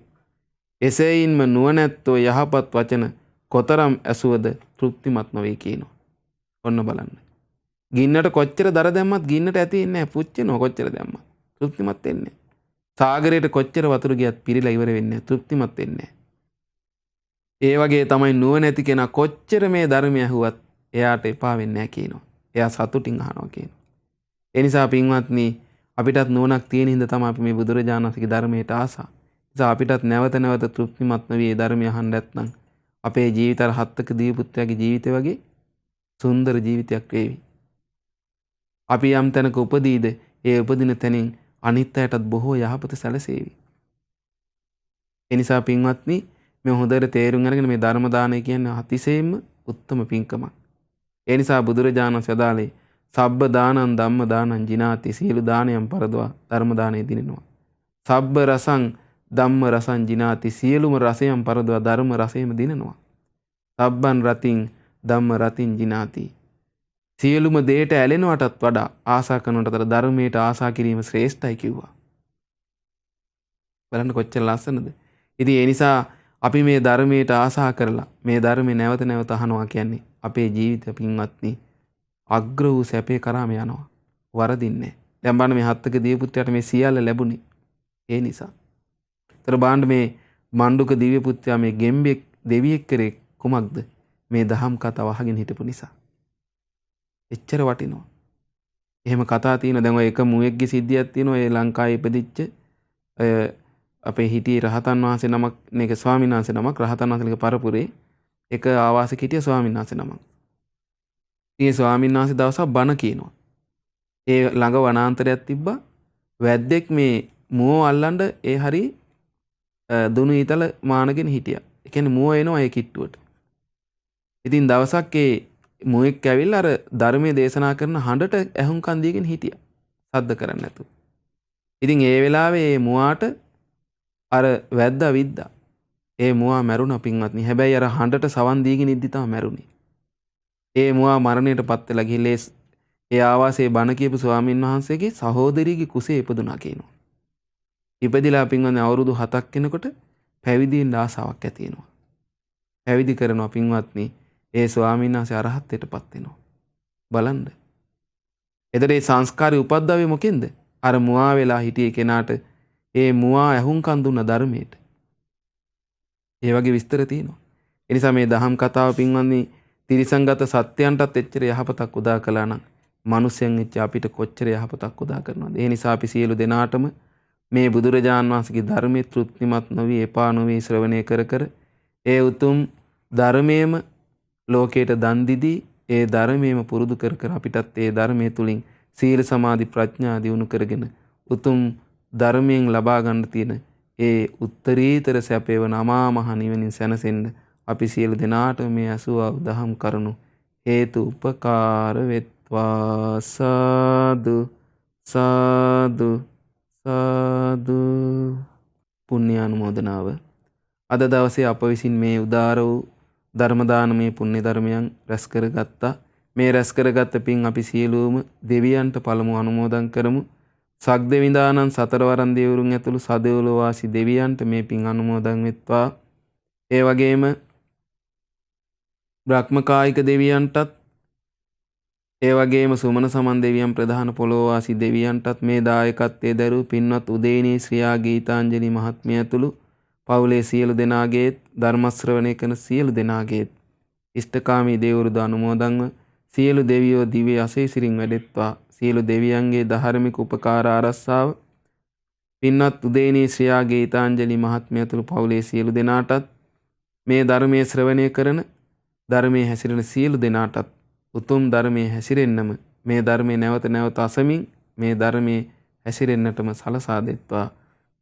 එසේයින්ම නුවණැත්තෝ යහපත් වචන කොතරම් ඇසුවද තෘප්තිමත් නොවේ කියනවා. ඔන්න බලන්න. ගින්නට කොච්චර දර දැම්මත් ගින්නට ඇති වෙන්නේ නැහැ. පුච්චෙනවා කොච්චර දැම්මත්. තෘප්තිමත් වෙන්නේ නැහැ. සාගරයට කොච්චර වතුර ගියත් පිරීලා ඉවර වෙන්නේ නැහැ. තෘප්තිමත් වෙන්නේ නැහැ. ඒ වගේ තමයි නුවණැති කෙනා කොච්චර මේ ධර්මය අහුවත් එයාට එපා වෙන්නේ නැහැ කියනවා. එයා සතුටින් අහනවා කියනවා. ඒ නිසා පින්වත්නි අපිටත් නුවණක් තියෙන හින්දා තමයි අපි මේ බුදුරජාණන් වහන්සේගේ ධර්මයට ආසා. නිසා අපිටත් නැවත නැවත තෘප්තිමත් නොවී මේ ධර්මය අහන්න නැත්නම් අපේ ජීවිත අර හත්තක දිව්‍ය පුත්‍රයාගේ ජීවිතය වගේ සුන්දර ජීවිතයක් වේවි. අපි යම් තැනක උපදීද ඒ උපදින තැනින් අනිත් අයටත් බොහෝ යහපත සැලසේවි. ඒ නිසා පින්වත්නි මේ හොඳට තේරුම් අරගෙන මේ ධර්ම දානය කියන්නේ අතිශයින්ම උත්තම පින්කමක්. ඒ නිසා බුදුරජාණන් සදාලේ සබ්බ දානං ධම්ම දානං ජිනාති සීල දානයන් පරදවා ධර්ම දානය දිනනවා. සබ්බ රසං ධම්ම රසං ජිනාති සියලුම රසයන් පරදවා ධර්ම රසයම දිනනවා. සබ්බන් රතින් ධම්ම රතින් ජිනාති සියලුම දේට ඇලෙනවටත් වඩා ආසා කරනවට ධර්මයට ආසා කිරීම ශ්‍රේෂ්ඨයි කිව්වා. බලන්න කොච්චර ලස්සනද. ඉතින් ඒ නිසා අපි මේ ධර්මයට ආසා කරලා මේ ධර්මේ නැවත නැවත අහනවා කියන්නේ අපේ ජීවිත පින්වත්නි අග්‍ර වූ සැපේ කරාම යනවා. වරදින්නේ. දැන් බලන්න මේ හත්තක දිව්‍ය පුත්‍රයාට මේ සියල්ල ලැබුණේ ඒ නිසා. ඒතර බලන්න මේ මණ්ඩුක දිව්‍ය පුත්‍රයා මේ ගෙම්බෙක් දෙවියෙක් කරේ කුමක්ද? මේ දහම් කතාව අහගෙන හිටපු නිසා. එච්චර වටිනවා. එහෙම කතා තියෙනවා. දැන් ඔය එක මුවෙක්ගේ සිද්ධියක් තියෙනවා. ඒ ලංකාවේ ඉපදිච්ච අපේ හිටියේ රහතන් වහන්සේ නමක් මේක ස්වාමීන් වහන්සේ නමක් රහතන් වහන්සේලගේ පරපුරේ එක ආවාසෙක හිටිය ස්වාමීන් වහන්සේ නමක්. ඒ ස්වාමීන් වහන්සේ දවසක් බණ කියනවා. ඒ ළඟ වනාන්තරයක් තිබ්බා. වැද්දෙක් මේ මුව අල්ලන්න ඒ හරි දුනු ඊතල මානගෙන හිටියා. ඒ කියන්නේ මුව එනවා ඒ කිට්ටුවට. ඉතින් දවසක් ඒ මුවෙක් ඇවිල්ලා අර ධර්මයේ දේශනා කරන හඬට ඇහුම්කන් දීගෙන හිටියා. සද්ද කරන්නේ නැතුව. ඉතින් ඒ වෙලාවේ මේ මුවාට අර වැද්දා විද්දා. ඒ මුවා මැරුණා පින්වත්නි. හැබැයි අර හඬට සවන් දීගෙන ඉද්දි තමයි මැරුණේ. ඒ මුවා මරණයටපත් වෙලා ගිහලා ඒ ආවාසයේ බණ කියපු ස්වාමීන් වහන්සේගේ සහෝදරියගේ කුසේ ඉපදුනා කියනවා. ඉපදිලා පින්වත්නි අවුරුදු 7ක් වෙනකොට පැවිදි වෙන්න ආසාවක් ඇති වෙනවා. පැවිදි කරනවා පින්වත්නි. ඒ ස්වාමීන් වහන්සේ අරහත්ත්වයටපත් වෙනවා. බලන්න. එතකොට මේ සංස්කාරي උපද්දවේ මොකෙන්ද? අර මුවා වෙලා හිටියේ කෙනාට ඒ මුවා ඇහුම්කන් දුන්න ධර්මයට. ඒ වගේ විස්තර තියෙනවා. ඒ නිසා මේ දහම් කතාව පින්වත්නි තිරිසංගත සත්‍යයන්ටත් එච්චර යහපතක් උදා කළා නම් මිනිස්යන් එච්ච අපිට කොච්චර යහපතක් උදා කරනවද? ඒ නිසා අපි සියලු දෙනාටම මේ බුදුරජාන් වහන්සේගේ ධර්මයේ තෘප්තිමත් නොවි එපා නොවි ශ්‍රවණය කර කර ඒ උතුම් ධර්මයේම ලෝකයට දන් දීදී ඒ ධර්මයේම පුරුදු කර කර අපිටත් ඒ ධර්මයේ තුලින් සීල සමාධි ප්‍රඥා දියුණු කරගෙන උතුම් ධර්මයෙන් ලබා ගන්න තියෙන ඒ උත්තරීතර සැපේ වන අමා මහ නිවනින් සැනසෙන්න අපි සියලු දෙනාට මේ අසුවා දහම් කරුණු හේතු උපකාර වෙත්වා සාදු සාදු සාදු. පුණ්‍ය අනුමෝදනාව. අද දවසේ අප විසින් මේ උදාර වූ ධර්ම දානමය පුණ්‍ය ධර්මයන් රැස් කරගත්තා. මේ රැස් කරගත් පින් අපි සියලුම දෙවියන්ට පළමු අනුමෝදන් කරමු. සග්දෙවිඳානන් සතරවරන් දෙවිවරුන් ඇතුළු සදෙව්ලොව වාසී දෙවියන්ට මේ පින් අනුමෝදන් වෙත්වා. ඒ වගේම බ්‍රහ්මකායික දෙවියන්ටත් ඒ වගේම සුමන සමන් දෙවියන් ප්‍රධාන පොළොව වාසී දෙවියන්ටත් මේ දායකත්වයේ දරූ පින්වත් උදේනී ශ්‍රියා ගීතාංජලි මහත්මිය ඇතුළු පවුලේ සියලු දෙනාගේත් ධර්ම ශ්‍රවණය කරන සියලු දෙනාගේත් ඉෂ්ඨකාමී දේවරුද අනුමෝදන්ව සියලු දෙවියෝ දිව්‍ය අසීසිරින් වැඩෙත්වා. සියලු දෙවියන්ගේ ධාර්මික උපකාර ආරස්සාව පින්වත් උදේනී ශ්‍රියා ගීතාංජලි මහත්මිය ඇතුළු පවුලේ සියලු දෙනාටත් මේ ධර්මයේ ශ්‍රවණය කරන ධර්මයේ හැසිරෙන සියලු දෙනාටත් උතුම් ධර්මයේ හැසිරෙන්නම මේ ධර්මයේ නැවත නැවත අසමින් මේ ධර්මයේ හැසිරෙන්නටම සලසා දෙත්වා.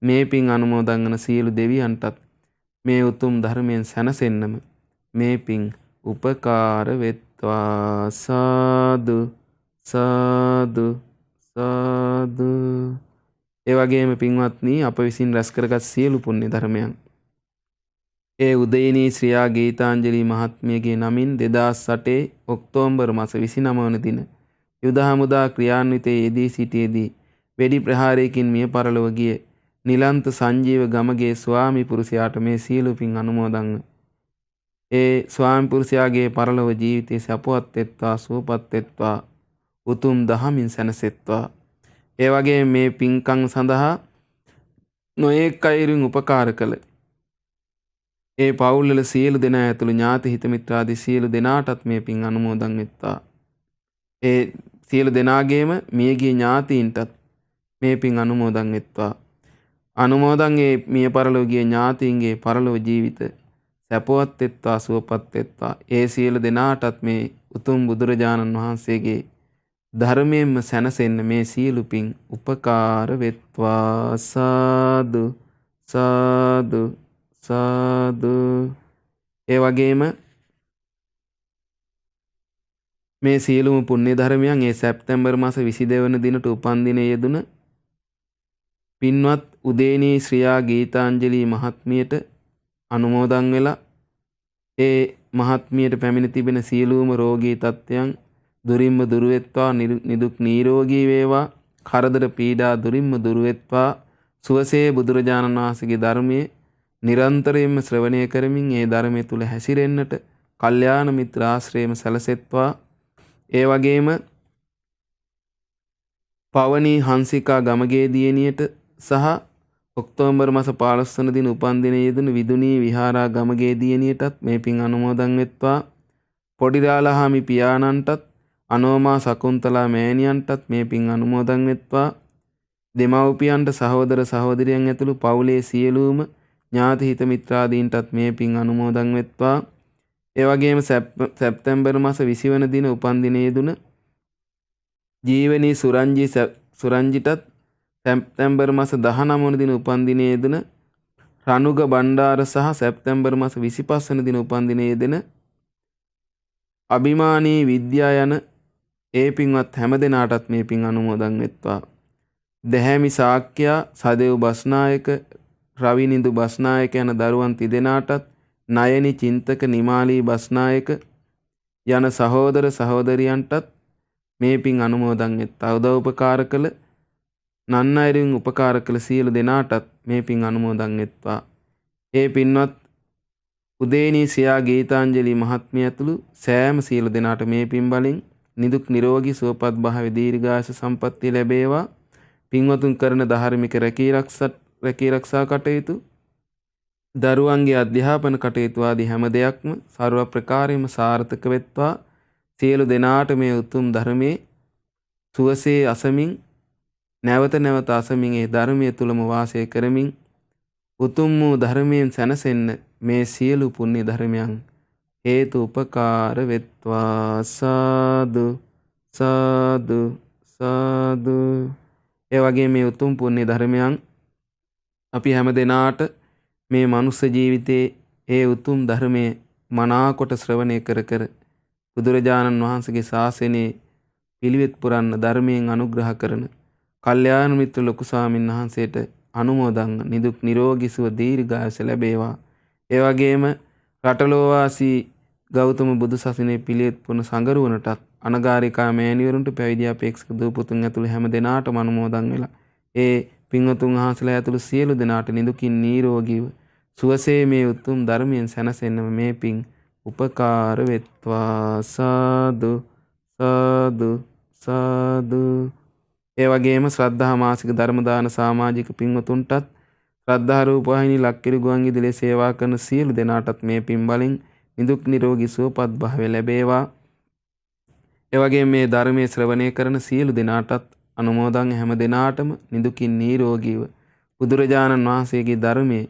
මේ පින් අනුමෝදන් වන සියලු දෙවියන්ටත් මේ උතුම් ධර්මයෙන් සැනසෙන්නම මේ පින් උපකාර වෙත්වා. සාදු සාදු සාදු. ඒ වගේම පින්වත්නි අප විසින් රැස් කරගත් සියලු පුණ්‍ය ධර්මයන් ඒ උදේනී ශ්‍රියා ගීතාංජලි මහත්මියගේ නමින් 2008 ඔක්තෝබර් මාස 29 වන දින යුද හමුදා ක්‍රියාන්විතයේ යෙදී සිටියේදී වෙඩි ප්‍රහාරයකින් මිය පරලොව ගිය නිලන්ත සංජීව ගමගේ ස්වාමි පුරුෂයාට මේ සියලු පින් අනුමෝදන්ව ඒ ස්වාමි පුරුෂයාගේ පරලොව ජීවිතයේ සපවත් වෙත්වා සුවපත් වෙත්වා උතුම් දහමින් සැනසෙත්වා. ඒ වගේ මේ පින්කම් සඳහා නොයෙක් අයුරින් උපකාර කළ ඒ පවුල්වල සියලු දෙනා ඇතුළු ඥාති හිත මිත්‍රාදී සියලු දෙනාටත් මේ පින් අනුමෝදන් වෙත්වා. ඒ සියලු දෙනාගේම මියගිය ඥාතීන්ටත් මේ පින් අනුමෝදන් වෙත්වා. අනුමෝදන් ඒ මිය පරලොව ගිය ඥාතීන්ගේ පරලොව ජීවිත සැපවත් වෙත්වා සුවපත් වෙත්වා. ඒ සියලු දෙනාටත් මේ උතුම් බුදුරජාණන් වහන්සේගේ ධර්මයෙන්ම සැනසෙන්න මේ සියලු පින් උපකාර වෙත්වා. සාදු සාදු සාදු. ඒ වගේම මේ සියලුම පුණ්‍ය ධර්මයන් ඒ සැප්තැම්බර් මාස 22 වන දිනට උපන් දිනයේ යෙදුන පින්වත් උදේනී ශ්‍රියා ගීතාංජලි මහත්මියට අනුමෝදන් වෙලා ඒ මහත්මියට පැමිණ තිබෙන සියලුම රෝගී තත්ත්වයන් දුරින්ම දුරු වෙත්වා. නිදුක් නිරෝගී වේවා. කරදර පීඩා දුරින්ම දුරු වෙත්වා. සුවසේ බුදුරජාණන් වහන්සේගේ ධර්මයේ නිරන්තරයෙන්ම ශ්‍රවණය කරමින් ඒ ධර්මයේ තුල හැසිරෙන්නට කල්යාණ මිත්‍ර ආශ්‍රයම සැලසෙත්වා. ඒ වගේම පවනී හංසිකා ගමගේ දියණියට සහ ඔක්තෝබර් මාස 15 වන දින උපන් දිනයේ යෙදුණු විදුනී විහාරා ගමගේ දියණියටත් මේ පින් අනුමෝදන් වෙත්වා. පොඩිරාලහාමි පියාණන්ටත් අනෝමා සකුන්තලා මෑණියන්ටත් මේ පින් අනුමෝදන් වෙත්වා. දෙමව්පියන්ට සහෝදර සහෝදරියන් ඇතුළු පවුලේ සියලුම ඥාති හිත මිත්‍රාදීන්ටත් මේ පින් අනුමෝදන් වෙත්වා. ඒ වගේම සැප්තැම්බර් මාස 20 වන දින උපන් දිනයේ යෙදුන ජීවනී සුරංජිටත් සැප්තැම්බර් මාස 19 වන දින උපන් දිනයේ යෙදුන රණුග බණ්ඩාර සහ සැප්තැම්බර් මාස 25 වන දින උපන් දිනයේ යෙදෙන අභිමානී විද්‍යා යන ඒ පින්වත් හැම දෙනාටත් මේ පින් අනුමෝදන් වෙත්වා. දැහැමි සාක්‍ය සදෙව් බස්නායක රවිනිදු බස්නායක යන දරුවන් තිදෙනාටත්, නයනි චින්තක නිමාලී බස්නායක යන සහෝදර සහෝදරියන්ටත් මේ පින් අනුමෝදන් වෙත්වා. උදව් උපකාර කළ නන් අයුරින් උපකාර කළ සියලු දෙනාටත් මේ පින් අනුමෝදන් වෙත්වා. ඒ පින්වත් උදේනී සියා ගීතාංජලි මහත්මිය ඇතුළු සෑම සියලු දෙනාට මේ පින් බලෙන් නිදුක් නිරෝගී සුවපත් භාවය දීර්ඝායුෂ සම්පන්නිය ලැබේවා. පින්වතුන් කරන ධාර්මික රැකී ආරක්ෂා කටයුතු, දරුවන්ගේ අධ්‍යාපන කටයුතු ආදී හැම දෙයක්ම ਸਰව ප්‍රකාරයෙන්ම සාර්ථක වෙත්වා. සියලු දෙනාට මේ උතුම් ධර්මයේ සුවසේ අසමින් නැවත නැවත අසමින් ඒ ධර්මයේ තුලම වාසය කරමින් උතුම් වූ ධර්මයෙන් සැනසෙන්න මේ සියලු පුණ්‍ය ධර්මයන් හේතු උපකාර වෙත්වා. සාදු සාදු සාදු. ඒ වගේ මේ උතුම් පුණ්‍ය ධර්මයන් අපි හැම දෙනාට මේ මනුස්ස ජීවිතයේ ඒ උතුම් ධර්මයේ මනාකොට ශ්‍රවණය කර කර බුදුරජාණන් වහන්සේගේ ශාසනයේ පිළිවෙත් පුරන්න ධර්මයෙන් අනුග්‍රහ කරන කල්යාණ මිත්‍ර ලොකු ස්වාමීන් වහන්සේට අනුමෝදන් නිදුක් නිරෝගී සුව දීර්ඝායුෂ ලැබේවා. ඒ වගේම රටලෝ වාසී ගෞතම බුදු සසුනේ පිළිවෙත් පුරන සංගරුවනටත් අනගාരികා මෑණිවරුන්ට පැවිදි අපේක්ෂක දූ පුතුන් ඇතුළු හැම දෙනාටම අනුමෝදන් වෙලා ඒ පින්වතුන් වහන්සේලා ඇතුළු සියලු දෙනාට නිදුකින් නිරෝගීව සුවසේ මේ උතුම් ධර්මයෙන් සැනසෙන්නම මේ පින් උපකාර වෙත්වා. සාදු සාදු සාදු. ඒ වගේම ශ්‍රද්ධා මාසික ධර්ම දාන සමාජික පින්වතුන්ටත් ශ්‍රද්ධා රූප වාහිනී ලක්කිරි ගුවන් විදුලියේ සේවා කරන සියලු දෙනාටත් මේ පින් බලෙන් නිදුක් නිරෝගී සුවපත් භාවය ලැබේවා. ඒ වගේම මේ ධර්මයේ ශ්‍රවණය කරන සියලු දෙනාටත් අනුමෝදන් හැම දෙනාටම නිදුකින් නිරෝගීව බුදුරජාණන් වහන්සේගේ ධර්මයේ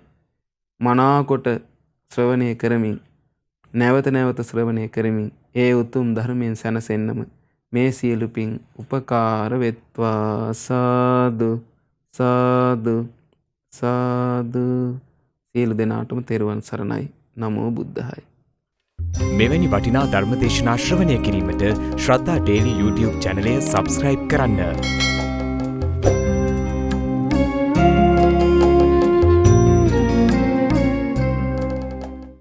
මනාකොට ශ්‍රවණය කරමින් නැවත නැවත ශ්‍රවණය කරමින් ඒ උතුම් ධර්මයෙන් සැනසෙන්නම මේ සියලු පින් උපකාර වෙත්වා. සාදු සාදු සාදු. සියලු දෙනාටම තෙරුවන් සරණයි. නමෝ බුද්ධාය. මෙවැනි වටිනා ධර්ම දේශනා ශ්‍රවණය කිරීමට ශ්‍රද්ධා ඩේලි YouTube චැනලය සබස්ක්‍රයිබ් කරන්න.